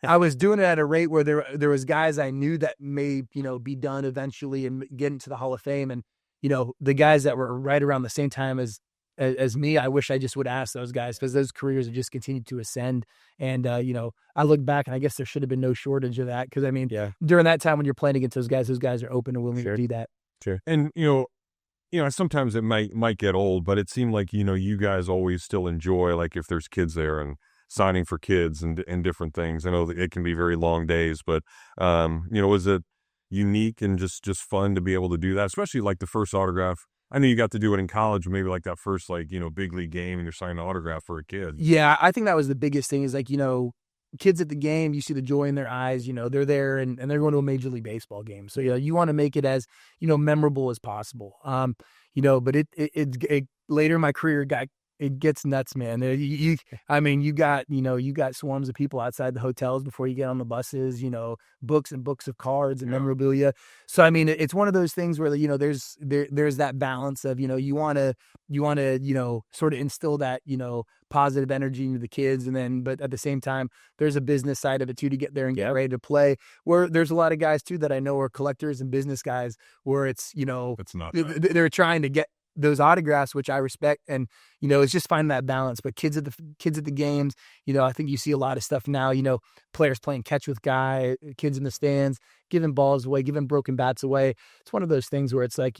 I was doing it at a rate where there was guys I knew that may, be done eventually and get into the Hall of Fame. And, the guys that were right around the same time as me, I wish I just would ask those guys because those careers have just continued to ascend. And, I look back and I guess there should have been no shortage of that. Cause I mean, during that time when you're playing against those guys are open and willing to do that.
Sure. And, sometimes it might get old, but it seemed like, you guys always still enjoy, like if there's kids there and signing for kids and different things. I know that it can be very long days, but, was it unique and just fun to be able to do that, especially like the first autograph? I know you got to do it in college, maybe like that first, big league game and you're signing an autograph for a kid.
Yeah, I think that was the biggest thing is like, kids at the game, you see the joy in their eyes, they're there and they're going to a Major League Baseball game. So, you want to make it as, memorable as possible. But it later in my career it gets nuts, man. You got swarms of people outside the hotels before you get on the buses, books and books of cards and memorabilia. So, I mean, it's one of those things where, there's that balance of, you want to, sort of instill that, positive energy into the kids. But at the same time, there's a business side of it too, to get there and get ready to play, where there's a lot of guys too that I know are collectors and business guys where it's,
it's not
they're trying to get those autographs, which I respect. And, it's just finding that balance. But kids at the games, I think you see a lot of stuff now, players playing catch with kids in the stands, giving balls away, giving broken bats away. It's one of those things where it's like,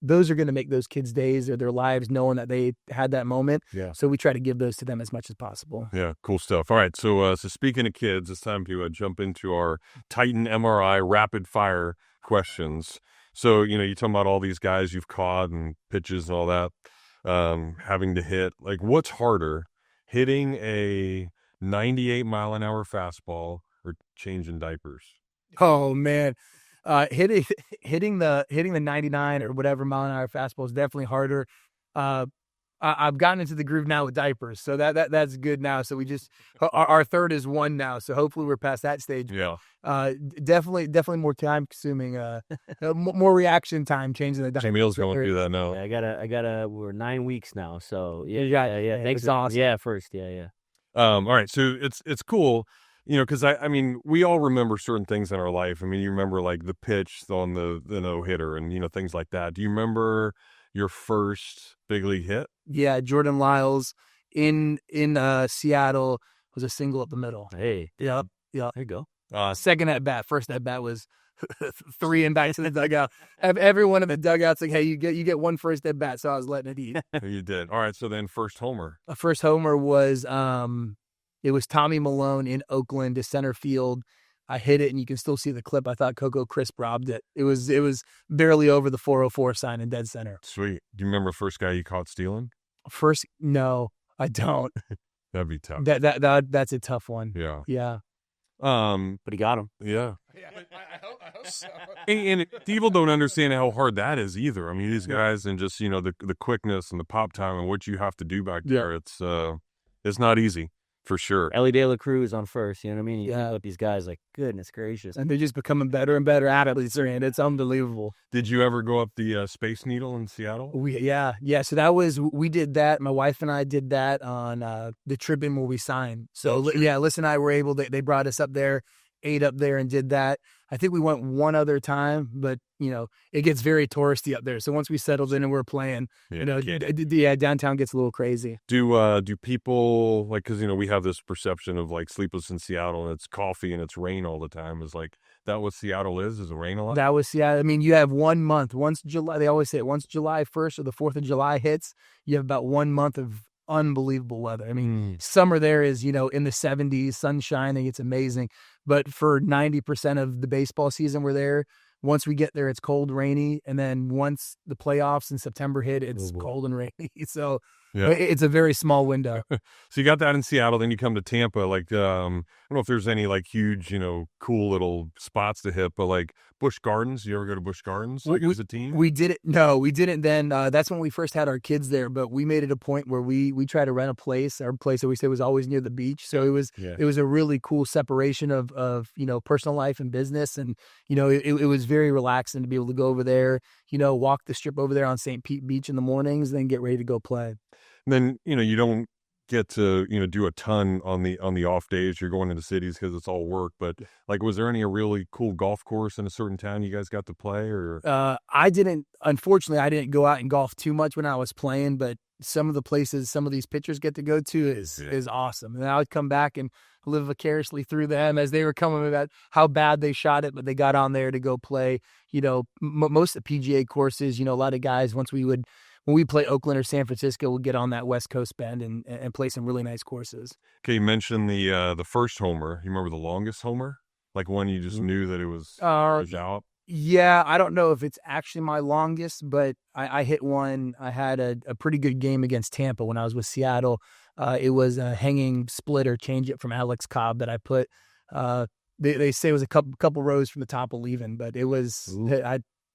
those are going to make those kids' days or their lives knowing that they had that moment.
Yeah.
So we try to give those to them as much as possible.
Yeah. Cool stuff. All right. So speaking of kids, it's time to jump into our Titan MRI rapid fire questions. So, you're talking about all these guys you've caught and pitches and all that, having to hit. Like, what's harder, hitting a 98 mile an hour fastball or changing diapers?
Oh, man. Hitting the 99 or whatever mile an hour fastball is definitely harder. I've gotten into the groove now with diapers, so that's good now. So we just our third is 1 now, so hopefully we're past that stage.
Yeah.
Definitely more time consuming. More reaction time changing the diapers.
Jameel's going through that now.
Yeah, I gotta. We're 9 weeks now, so yeah. Thanks,
awesome.
Yeah, first, yeah.
All right, so it's cool. Because I mean, we all remember certain things in our life. I mean, you remember like the pitch on the no-hitter and, things like that. Do you remember your first big league hit?
Yeah, Jordan Lyles in Seattle was a single up the middle.
Hey.
Yep.
There you go.
Second at bat. First at bat was 3 in back to the dugout. Everyone in the dugout's like, hey, you get one first at bat. So I was letting it eat.
You did. All right. So then first homer.
First homer was it was Tommy Milone in Oakland to center field. I hit it, and you can still see the clip. I thought Coco Crisp robbed it. It was barely over the 404 sign in dead center.
Sweet. Do you remember the first guy you caught stealing?
First, no, I don't.
That'd be tough.
That's a tough one.
Yeah.
But he got him.
Yeah.
I hope so.
And people don't understand how hard that is either. I mean, these guys and just, the quickness and the pop time and what you have to do back there. It's It's not easy. For sure.
Ellie De La Cruz on first, you know what I mean?
Yeah.
With these guys, like, goodness gracious.
And they're just becoming better and better athletes, and it's unbelievable.
Did you ever go up the Space Needle in Seattle?
Yeah. So we did that. My wife and I did that on the trip in where we signed. So yeah, Liz and I were able to, they brought us up there, ate up there and did that. I think we went one other time, but it gets very touristy up there. So once we settled in and we're playing, downtown gets a little crazy.
Do people like, because we have this perception of like Sleepless in Seattle and it's coffee and it's rain all the time. Is like that what Seattle is? Is it rain a lot?
That was Seattle. I mean, you have 1 month. Once July, they always say it, once July 1st or the 4th of July hits, you have about 1 month of unbelievable weather. I mean, summer there is, in the 70s, sun shining. It's amazing. But for 90% of the baseball season, we're there. Once we get there, it's cold, rainy. And then once the playoffs in September hit, it's cold and rainy. So it's a very small window.
So you got that in Seattle. Then you come to Tampa. Like, I don't know if there's any like huge, cool little spots to hit, but like Busch Gardens. You ever go to Busch Gardens as a team?
We did it. No, we didn't then. That's when we first had our kids there, but we made it a point where we tried to rent a place. Our place that we said was always near the beach. So it was a really cool separation of personal life and business. And, it was very relaxing to be able to go over there, walk the strip over there on St. Pete Beach in the mornings, then get ready to go play.
And then, you don't get to, do a ton on the off days. You're going into cities because it's all work. But like, was there any really cool golf course in a certain town you guys got to play? Or
Unfortunately, I didn't go out and golf too much when I was playing, but some of the places some of these pitchers get to go to is awesome. And I would come back and live vicariously through them as they were coming about how bad they shot it, but they got on there to go play, most of the PGA courses, a lot of guys, when we play Oakland or San Francisco, we'll get on that West Coast bend and play some really nice courses.
Okay, you mentioned the first homer. You remember the longest homer? Like one you just knew that it was out?
Yeah, I don't know if it's actually my longest, but I hit one. I had a pretty good game against Tampa when I was with Seattle. It was a hanging splitter change-up from Alex Cobb that I put. They say it was a couple rows from the top of leaving, but it was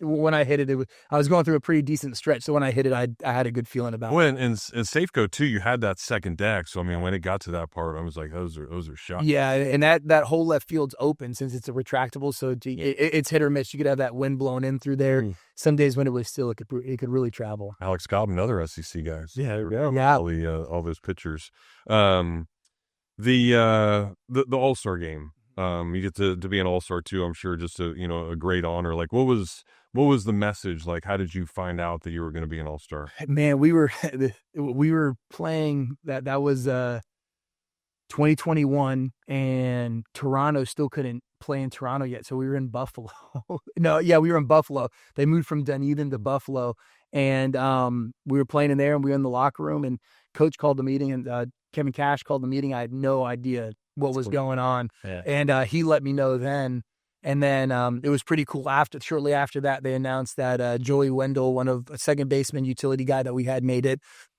when I hit it, I was going through a pretty decent stretch. So when I hit it, I had a good feeling about it.
Well, and Safeco too, you had that second deck. So I mean, when it got to that part, I was like, those are shots.
Yeah, and that whole left field's open since it's a retractable, so it's hit or miss. You could have that wind blowing in through there. Some days when it was still, it could really travel.
Alex Cobb and other SEC guys.
Yeah.
All those pitchers. The All-Star game. You get to be an All-Star too. I'm sure just a great honor. Like, what was the message? Like, how did you find out that you were going to be an All-Star?
Man, we were playing that was 2021, and Toronto still couldn't play in Toronto yet, so we were in Buffalo. We were in Buffalo. They moved from Dunedin to Buffalo, and we were playing in there, and we were in the locker room, and Coach called the meeting, and Kevin Cash called the meeting. I had no idea what was going on, and he let me know then. And then it was pretty cool. Shortly after that, they announced that Joey Wendell, a second baseman utility guy that we had, made it.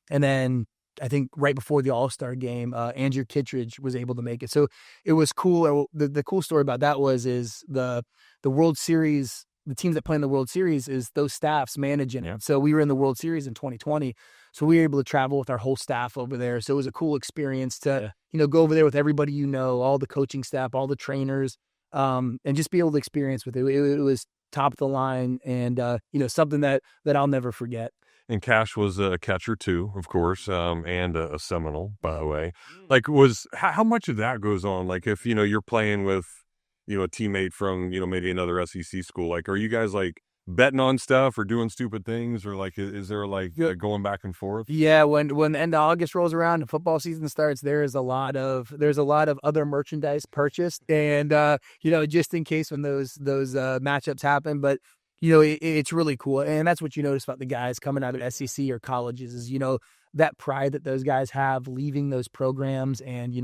And then I think right before the All-Star game, Andrew Kittredge was able to make it. So it was cool. The cool story about that is the World Series. The teams that play in the World Series is those staffs managing it. So we were in the World Series in 2020. So we were able to travel with our whole staff over there. So it was a cool experience to, go over there with everybody, all the coaching staff, all the trainers, and just be able to experience with it. It was top of the line and, something that I'll never forget.
And Cash was a catcher too, of course, and a Seminole, by the way. Like, how much of that goes on? Like, if, you're playing with, a teammate from, maybe another SEC school, like, are you guys like betting on stuff or doing stupid things, or like, is there like going back and forth?
Yeah. When the end of August rolls around and football season starts, there's a lot of other merchandise purchased, and, just in case when those matchups happen, but it's really cool. And that's what you notice about the guys coming out of SEC or colleges is, that pride that those guys have leaving those programs. And,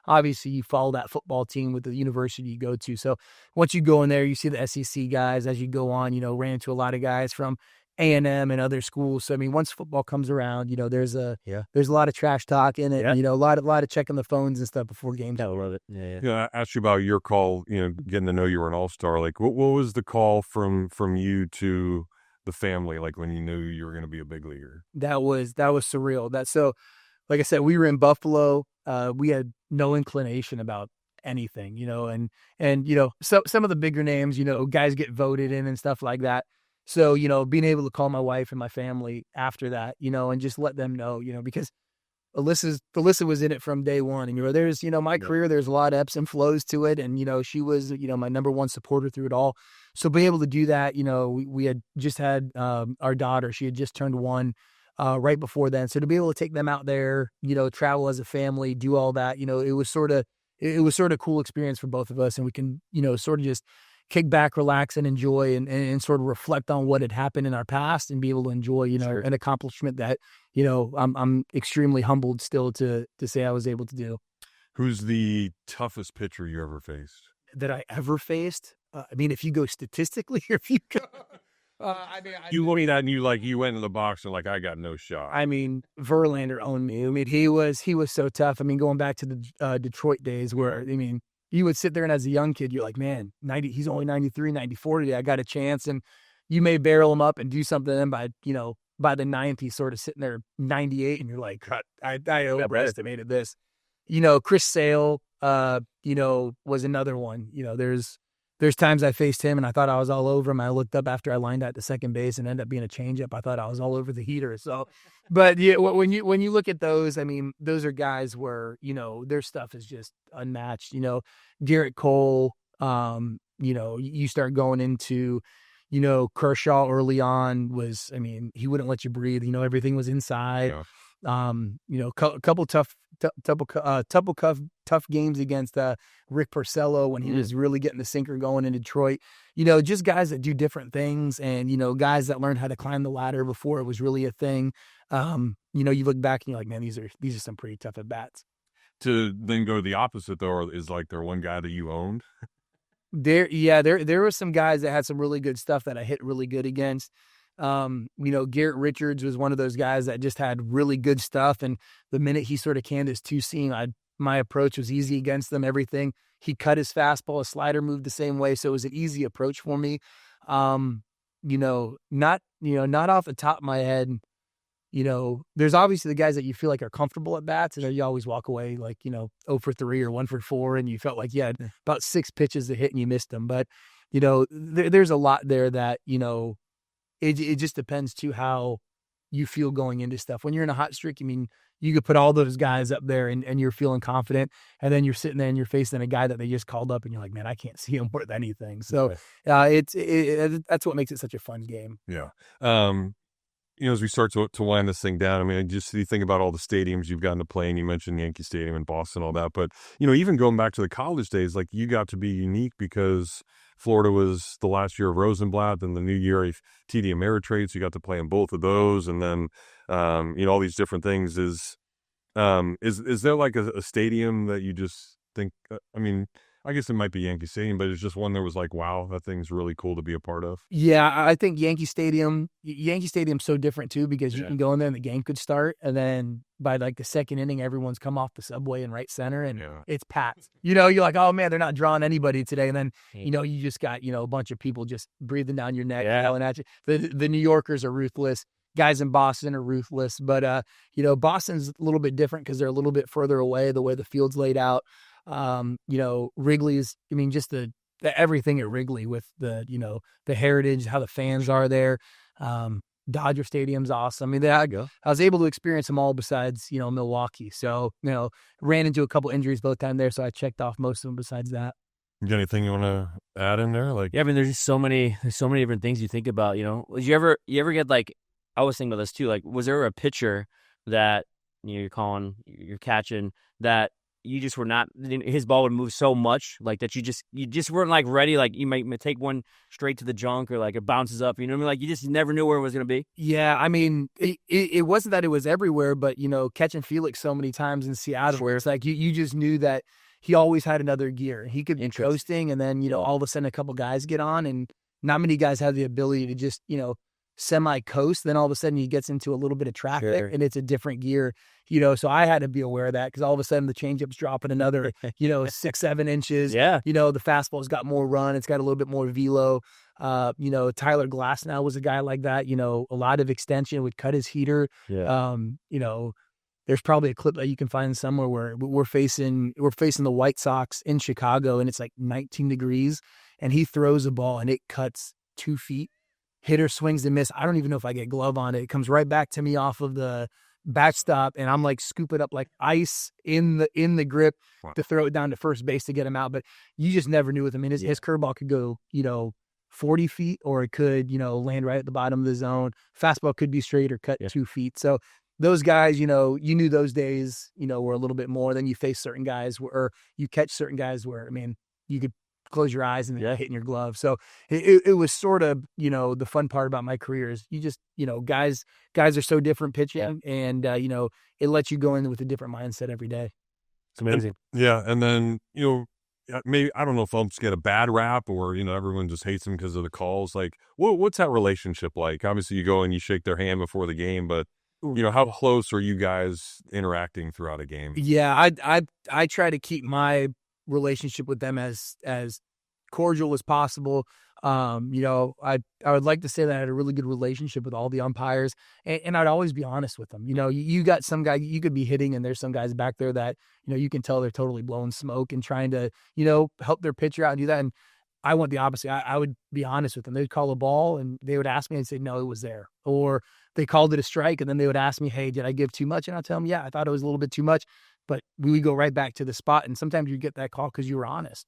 obviously you follow that football team with the university you go to. So once you go in there, you see the SEC guys as you go on, ran into a lot of guys from A&M and other schools. So, I mean, once football comes around, there's a lot of trash talk in it, and, a lot of checking the phones and stuff before games.
I love it.
I asked you about your call, getting to know you were an All-Star. Like, what was the call from you to the family, like when you knew you were going to be a big leaguer?
That was surreal. like I said, we were in Buffalo. We had no inclination about anything, and some of the bigger names, guys get voted in and stuff like that. So, being able to call my wife and my family after that, and just let them know, because Alyssa was in it from day one. And, there's, my career, there's a lot of ebbs and flows to it. And, she was, my number one supporter through it all. So be able to do that, we had just had our daughter, she had just turned 1 right before then. So to be able to take them out there, travel as a family, do all that, it was sort of a cool experience for both of us. And we can, sort of just kick back, relax, and enjoy and sort of reflect on what had happened in our past and be able to enjoy, an accomplishment that, I'm extremely humbled still to say I was able to do.
Who's the toughest pitcher you ever faced?
That I ever faced? If you go statistically, or if you go...
you look at that and you went in the box and I got no shot.
Verlander owned me. He was so tough. Going back to the Detroit days where, you would sit there and as a young kid, you're like, man, he's only 93, 94 today. I got a chance. And you may barrel him up and do something. And by the 9th, he's sort of sitting there 98 and you're like, I overestimated this. Chris Sale, was another one. There's times I faced him and I thought I was all over him. I looked up after I lined out to second base and ended up being a changeup. I thought I was all over the heater. So, but yeah, when you look at those, those are guys where, their stuff is just unmatched. Garrett Cole, you start going into, Kershaw early on was, he wouldn't let you breathe. Everything was inside. Yeah. A couple tough games against Rick Porcello when he was really getting the sinker going in Detroit. Just guys that do different things and, guys that learned how to climb the ladder before it was really a thing. You look back and you're like, man, these are some pretty tough at bats.
To then go the opposite though, is there one guy that you owned?
There were some guys that had some really good stuff that I hit really good against. Garrett Richards was one of those guys that just had really good stuff. And the minute he sort of canned his 2-seam, my approach was easy against them, everything. He cut his fastball, his slider moved the same way. So it was an easy approach for me. Not off the top of my head, there's obviously the guys that you feel like are comfortable at bats and you always walk away 0 for 3 or 1 for 4. And you felt like you had about 6 pitches to hit and you missed them. But, there's a lot there that, it just depends to how you feel going into stuff. When you're in a hot streak, you could put all those guys up there and you're feeling confident. And then you're sitting there and you're facing a guy that they just called up and you're like, man, I can't see him worth anything. So that's what makes it such a fun game.
Yeah. As we start to wind this thing down, just you think about all the stadiums you've gotten to play, and you mentioned Yankee Stadium in Boston, all that. But, even going back to the college days, you got to be unique because Florida was the last year of Rosenblatt, and the new year of TD Ameritrade, so you got to play in both of those. And then, all these different things. Is there a stadium that you just think, I guess it might be Yankee Stadium, but it's just one that was wow, that thing's really cool to be a part of.
Yeah, I think Yankee Stadium's so different too because you can go in there and the game could start, and then by the second inning, everyone's come off the subway in right center, and it's packed. You're like, oh man, they're not drawing anybody today, and then you just got a bunch of people just breathing down your neck, yelling at you. The New Yorkers are ruthless. Guys in Boston are ruthless, but Boston's a little bit different because they're a little bit further away. The way the field's laid out. Wrigley's, just the everything at Wrigley with the heritage, how the fans are there. Dodger Stadium's awesome. I was able to experience them all besides, Milwaukee. So, ran into a couple injuries both times there. So I checked off most of them besides that.
You got anything you want to add in there?
There's just so many different things you think about, Was you ever get I was thinking about this too. Was there a pitcher that you're catching that you just were not, his ball would move so much that you just weren't ready. You might take one straight to the junk or it bounces up, you just never knew where it was going to be.
Yeah. It wasn't that it was everywhere, but catching Felix so many times in Seattle where it's you just knew that he always had another gear. He could be coasting and then, all of a sudden a couple guys get on and not many guys have the ability to just, semi-coast. Then all of a sudden he gets into a little bit of traffic and it's a different gear, so I had to be aware of that because all of a sudden the changeup's dropping another, 6-7 inches. Yeah. The fastball's got more run. It's got a little bit more velo. Tyler Glasnow was a guy like that, a lot of extension would cut his heater. Yeah. there's probably a clip that you can find somewhere where we're facing the White Sox in Chicago, and it's like 19 degrees, and he throws a ball and it cuts 2 feet. Hitter swings and miss. I don't even know if I get glove on it. It comes right back to me off of the backstop, and I'm like scooping up like ice in the grip to throw it down to first base to get him out. But you just never knew with him. His curveball could go, 40 feet, or it could, land right at the bottom of the zone. Fastball could be straight or cut 2 feet. So those guys, you knew those days, were a little bit more. Then you face certain guys or you catch certain guys where, you could close your eyes and hit in your glove. So it was sort of, the fun part about my career is you just, guys are so different pitching and, it lets you go in with a different mindset every day.
It's amazing.
And then, maybe, I don't know if umps get a bad rap or, everyone just hates them because of the calls. Like, what's that relationship like? Obviously you go and you shake their hand before the game, but how close are you guys interacting throughout a game?
Yeah, I try to keep my relationship with them as cordial as possible. I would like to say that I had a really good relationship with all the umpires, and I'd always be honest with them. You got some guy you could be hitting, and there's some guys back there that, you can tell they're totally blowing smoke and trying to, help their pitcher out and do that. And I want the opposite. I would be honest with them. They'd call a ball and they would ask me and say, no, it was there. Or they called it a strike, and then they would ask me, hey, did I give too much? And I'll tell them, yeah, I thought it was a little bit too much. But we would go right back to the spot. And sometimes you get that call because you were honest.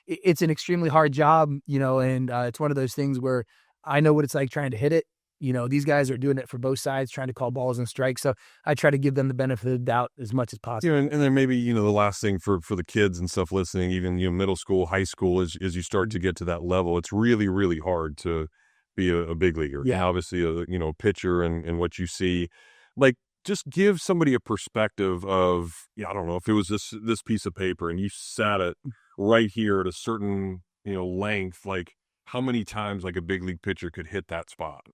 It's an extremely hard job, and it's one of those things where I know what it's like trying to hit it. These guys are doing it for both sides, trying to call balls and strikes. So I try to give them the benefit of the doubt as much as possible.
And then maybe, the last thing for the kids and stuff listening, even, middle school, high school, as you start to get to that level, it's really, really hard to be a big leaguer.
Yeah.
Obviously, a pitcher and what you see. Like, just give somebody a perspective of, I don't know, if it was this piece of paper and you sat it right here at a certain, length, like how many times like a big league pitcher could hit that spot?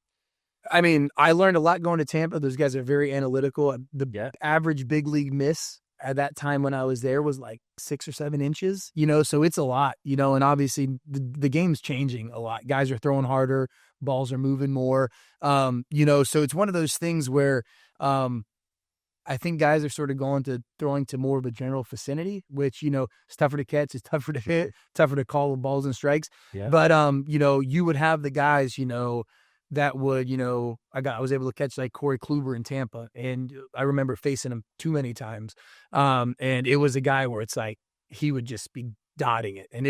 I learned a lot going to Tampa. Those guys are very analytical. The average big league miss at that time when I was there was like 6 or 7 inches, so it's a lot, and obviously the game's changing a lot. Guys are throwing harder, balls are moving more, so it's one of those things where, I think guys are sort of throwing to more of a general vicinity, which, it's tougher to catch, it's tougher to hit, tougher to call balls and strikes. Yeah. But, you would have the guys, that would, I was able to catch like Corey Kluber in Tampa, and I remember facing him too many times. And it was a guy where it's like, he would just be dotting it. And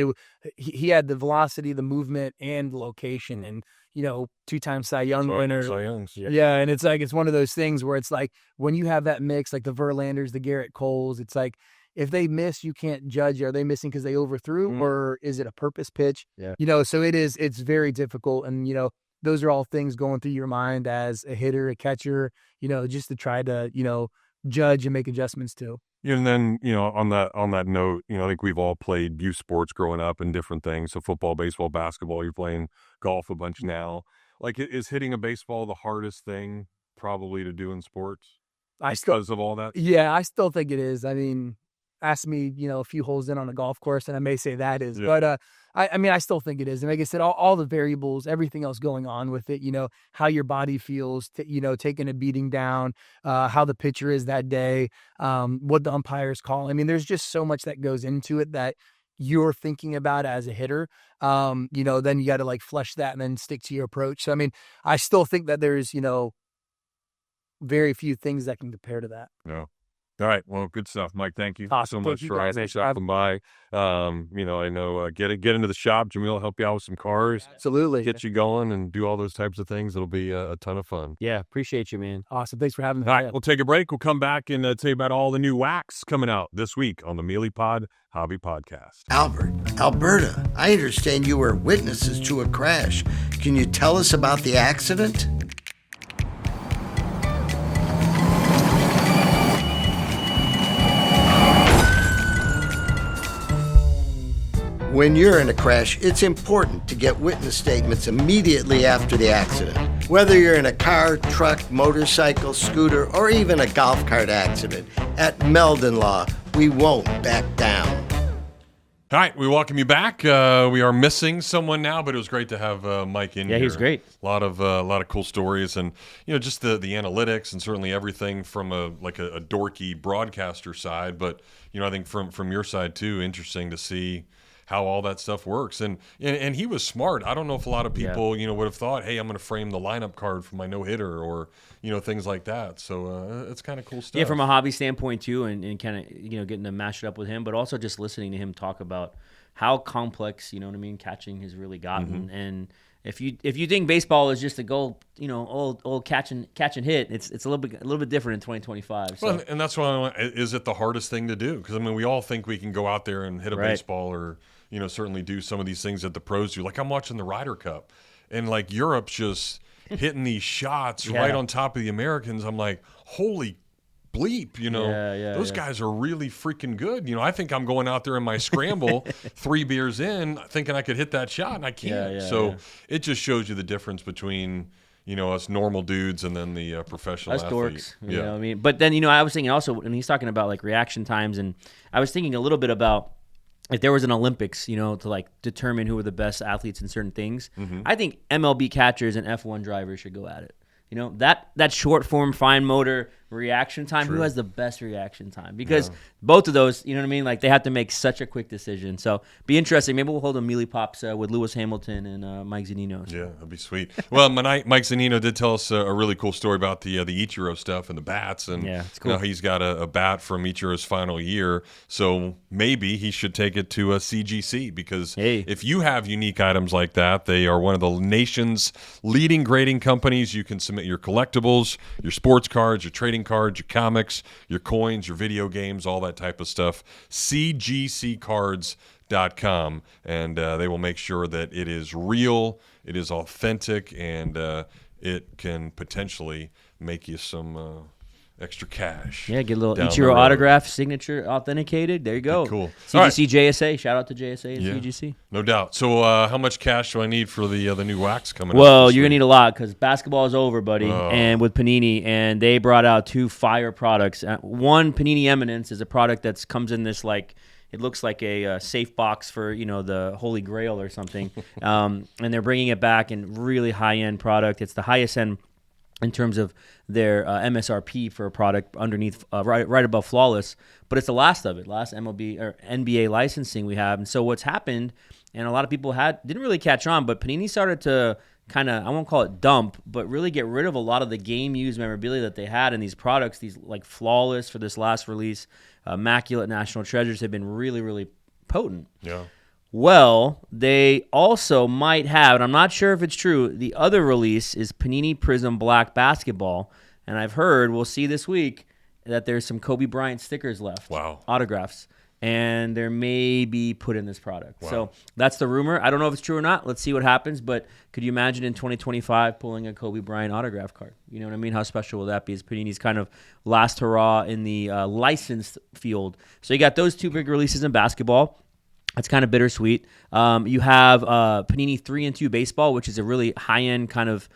he had the velocity, the movement, and the location, and, 2-time Cy Young winner.
Cy Youngs,
yeah. And it's like, it's one of those things where it's like, when you have that mix, like the Verlanders, the Garrett Coles, it's like, if they miss, you can't judge, are they missing because they overthrew or is it a purpose pitch?
Yeah.
So it's very difficult. And, those are all things going through your mind as a hitter, a catcher, just to try to, judge and make adjustments too.
And then, on that note, I think we've all played youth sports growing up and different things. So football, baseball, basketball, you're playing golf a bunch now. Like, is hitting a baseball the hardest thing probably to do in sports because of all that?
Yeah, I still think it is. Ask me, a few holes in on a golf course, and I may say that is. Yeah. But I still think it is. And like I said, all the variables, everything else going on with it, how your body feels, taking a beating down, how the pitcher is that day, what the umpires call. There's just so much that goes into it that you're thinking about as a hitter. Then you got to like flesh that and then stick to your approach. So, I still think that there's, very few things that can compare to that.
No. All right. Well, good stuff, Mike. Thank you
so
much for stopping by. I know get into the shop. Jameel will help you out with some cars.
Absolutely.
Get you going and do all those types of things. It'll be a ton of fun.
Yeah. Appreciate you, man.
Awesome. Thanks for having me.
All right. We'll take a break. We'll come back and tell you about all the new wax coming out this week on the Meelypod Hobby Podcast.
Albert, Alberta, I understand you were witnesses to a crash. Can you tell us about the accident? When you're in a crash, it's important to get witness statements immediately after the accident. Whether you're in a car, truck, motorcycle, scooter, or even a golf cart accident, at Meldon Law, we won't back down.
All right, we welcome you back. We are missing someone now, but it was great to have Mike in here.
Yeah, he was great.
A lot of cool stories, and just the analytics, and certainly everything from a dorky broadcaster side. But I think from your side too, interesting to see how all that stuff works. And he was smart. I don't know if a lot of people would have thought, hey, I'm going to frame the lineup card for my no hitter or things like that. So it's kind of cool stuff.
Yeah, from a hobby standpoint too, and kind of getting to mash it up with him, but also just listening to him talk about how complex catching has really gotten. And if you think baseball is just a goal, old catch and hit, it's a little bit different in 2025. So.
Well, and that's why is it the hardest thing to do? Because we all think we can go out there and hit a baseball or certainly do some of these things that the pros do. Like I'm watching the Ryder Cup, and like Europe's just hitting these shots right on top of the Americans. I'm like, holy bleep, those guys are really freaking good. I think I'm going out there in my scramble 3 beers in thinking I could hit that shot, and I can't. It just shows you the difference between us normal dudes and then the professional
us
athlete.
Dorks, you know what I mean? But then I was thinking also when he's talking about like reaction times, and I was thinking a little bit about if there was an Olympics, to like determine who were the best athletes in certain things. I think MLB catchers and F1 drivers should go at it. That short form, fine motor reaction time. True. Who has the best reaction time? Because both of those, like they have to make such a quick decision. So be interesting. Maybe we'll hold a Meelypops with Lewis Hamilton and Mike Zunino.
Yeah, that'd be sweet. Well, Mike Zunino did tell us a really cool story about the Ichiro stuff and the bats, and
it's cool.
He's got a bat from Ichiro's final year, so maybe he should take it to a CGC because if you have unique items like that, they are one of the nation's leading grading companies. You can submit your collectibles, your sports cards, your trading cards, your comics, your coins, your video games, all that type of stuff. CGCcards.com, and they will make sure that it is real, it is authentic, and it can potentially make you some extra cash.
Yeah, get a little Ichiro autograph signature authenticated. There you go.
Cool.
CGC right. JSA. Shout out to JSA and CGC.
No doubt. So how much cash do I need for the new wax coming up?
Well, you're going to need a lot because basketball is over, buddy, and with Panini, and they brought out 2 fire products. One, Panini Eminence, is a product that comes in this like, it looks like a safe box for, the Holy Grail or something. And they're bringing it back in really high-end product. It's the highest end in terms of their MSRP for a product underneath, right above Flawless. But it's the last of it, last MLB or NBA licensing we have. And so what's happened, and a lot of people didn't really catch on, but Panini started to kind of, I won't call it dump, but really get rid of a lot of the game-used memorabilia that they had in these products. These like Flawless for this last release, Immaculate National Treasures have been really, really potent.
Yeah.
Well, they also might have, and I'm not sure if it's true, the other release is Panini Prism Black Basketball, and I've heard, we'll see this week, that there's some Kobe Bryant stickers left.
Wow.
Autographs. And there may be put in this product.
Wow.
So that's the rumor. I don't know if it's true or not. Let's see what happens, but could you imagine in 2025 pulling a Kobe Bryant autograph card? You know what I mean? How special will that be? It's Panini's kind of last hurrah in the licensed field. So you got those 2 big releases in basketball. It's kind of bittersweet. You have Panini 3-2 Baseball, which is a really high-end kind of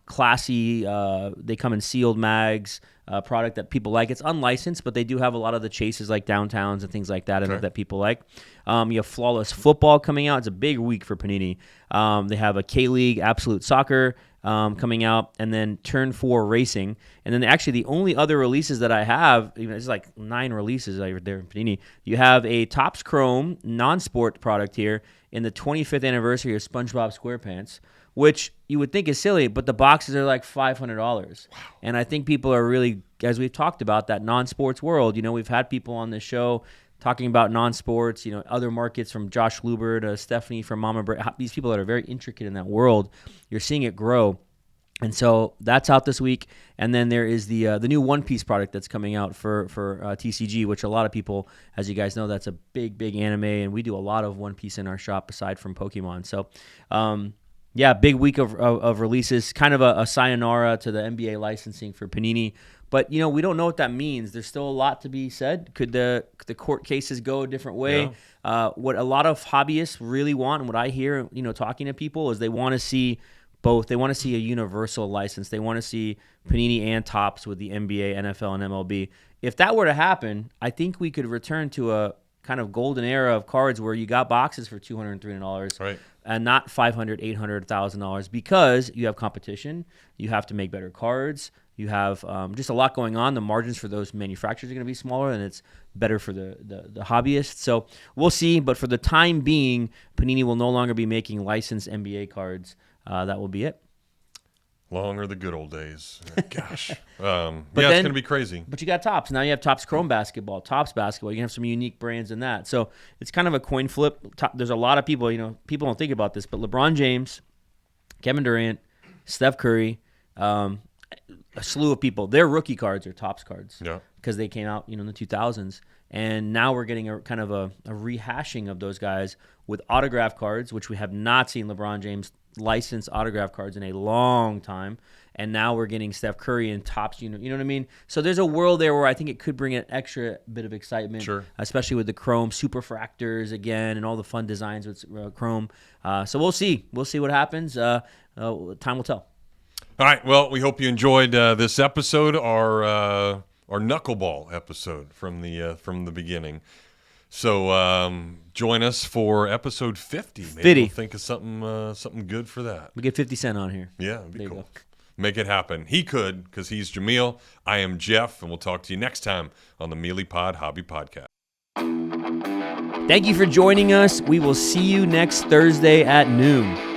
classy, they come in sealed mags, product that people like. It's unlicensed, but they do have a lot of the chases like downtowns and things like that that people like. You have Flawless Football coming out. It's a big week for Panini. They have a K-League Absolute Soccer coming out, and then Turn 4 Racing. And then actually the only other releases that I have, it's like 9 releases there in Panini. You have a Topps Chrome non-sport product here in the 25th anniversary of SpongeBob SquarePants, which you would think is silly, but the boxes are like $500. Wow. And I think people are really, as we've talked about, that non-sports world. We've had people on this show talking about non-sports, other markets, from Josh Luber to Stephanie from Mama Bear. These people that are very intricate in that world, you're seeing it grow. And so that's out this week. And then there is the new One Piece product that's coming out for TCG, which a lot of people, as you guys know, that's a big, big anime. And we do a lot of One Piece in our shop aside from Pokemon. So, yeah, big week of releases, kind of a sayonara to the NBA licensing for Panini. But, we don't know what that means. There's still a lot to be said. Could the court cases go a different way? Yeah. What a lot of hobbyists really want, and what I hear, talking to people, is they want to see both. They want to see a universal license. They want to see Panini and Topps with the NBA, NFL, and MLB. If that were to happen, I think we could return to a kind of golden era of cards where you got boxes for $200, $300,
Right.
and not $500, $800, $1,000 because you have competition. You have to make better cards. You have just a lot going on. The margins for those manufacturers are going to be smaller, and it's better for the hobbyists. So we'll see. But for the time being, Panini will no longer be making licensed NBA cards. That will be it.
Long are the good old days. Gosh. It's
then-
going to be crazy.
But you got Topps. Now you have Topps Chrome Basketball, Topps Basketball. You can have some unique brands in that. So it's kind of a coin flip. There's a lot of people, people don't think about this, but LeBron James, Kevin Durant, Steph Curry, a slew of people, their rookie cards are Topps cards because they came out, in the 2000s. And now we're getting a kind of a rehashing of those guys with autograph cards, which we have not seen LeBron James licensed autograph cards in a long time. And now we're getting Steph Curry and Topps, you know what I mean? So there's a world there where I think it could bring an extra bit of excitement, especially with the Chrome Superfractors again and all the fun designs with Chrome. So we'll see. We'll see what happens. Time will tell.
All right. Well, we hope you enjoyed this episode, our knuckleball episode from the beginning. So join us for episode 50. Maybe we'll think of something good for that.
We get 50 Cent on here.
Yeah, it'd be cool. Make it happen. He could, because he's Jameel. I am Jeff, and we'll talk to you next time on the Meelypod Hobby Podcast.
Thank you for joining us. We will see you next Thursday at noon.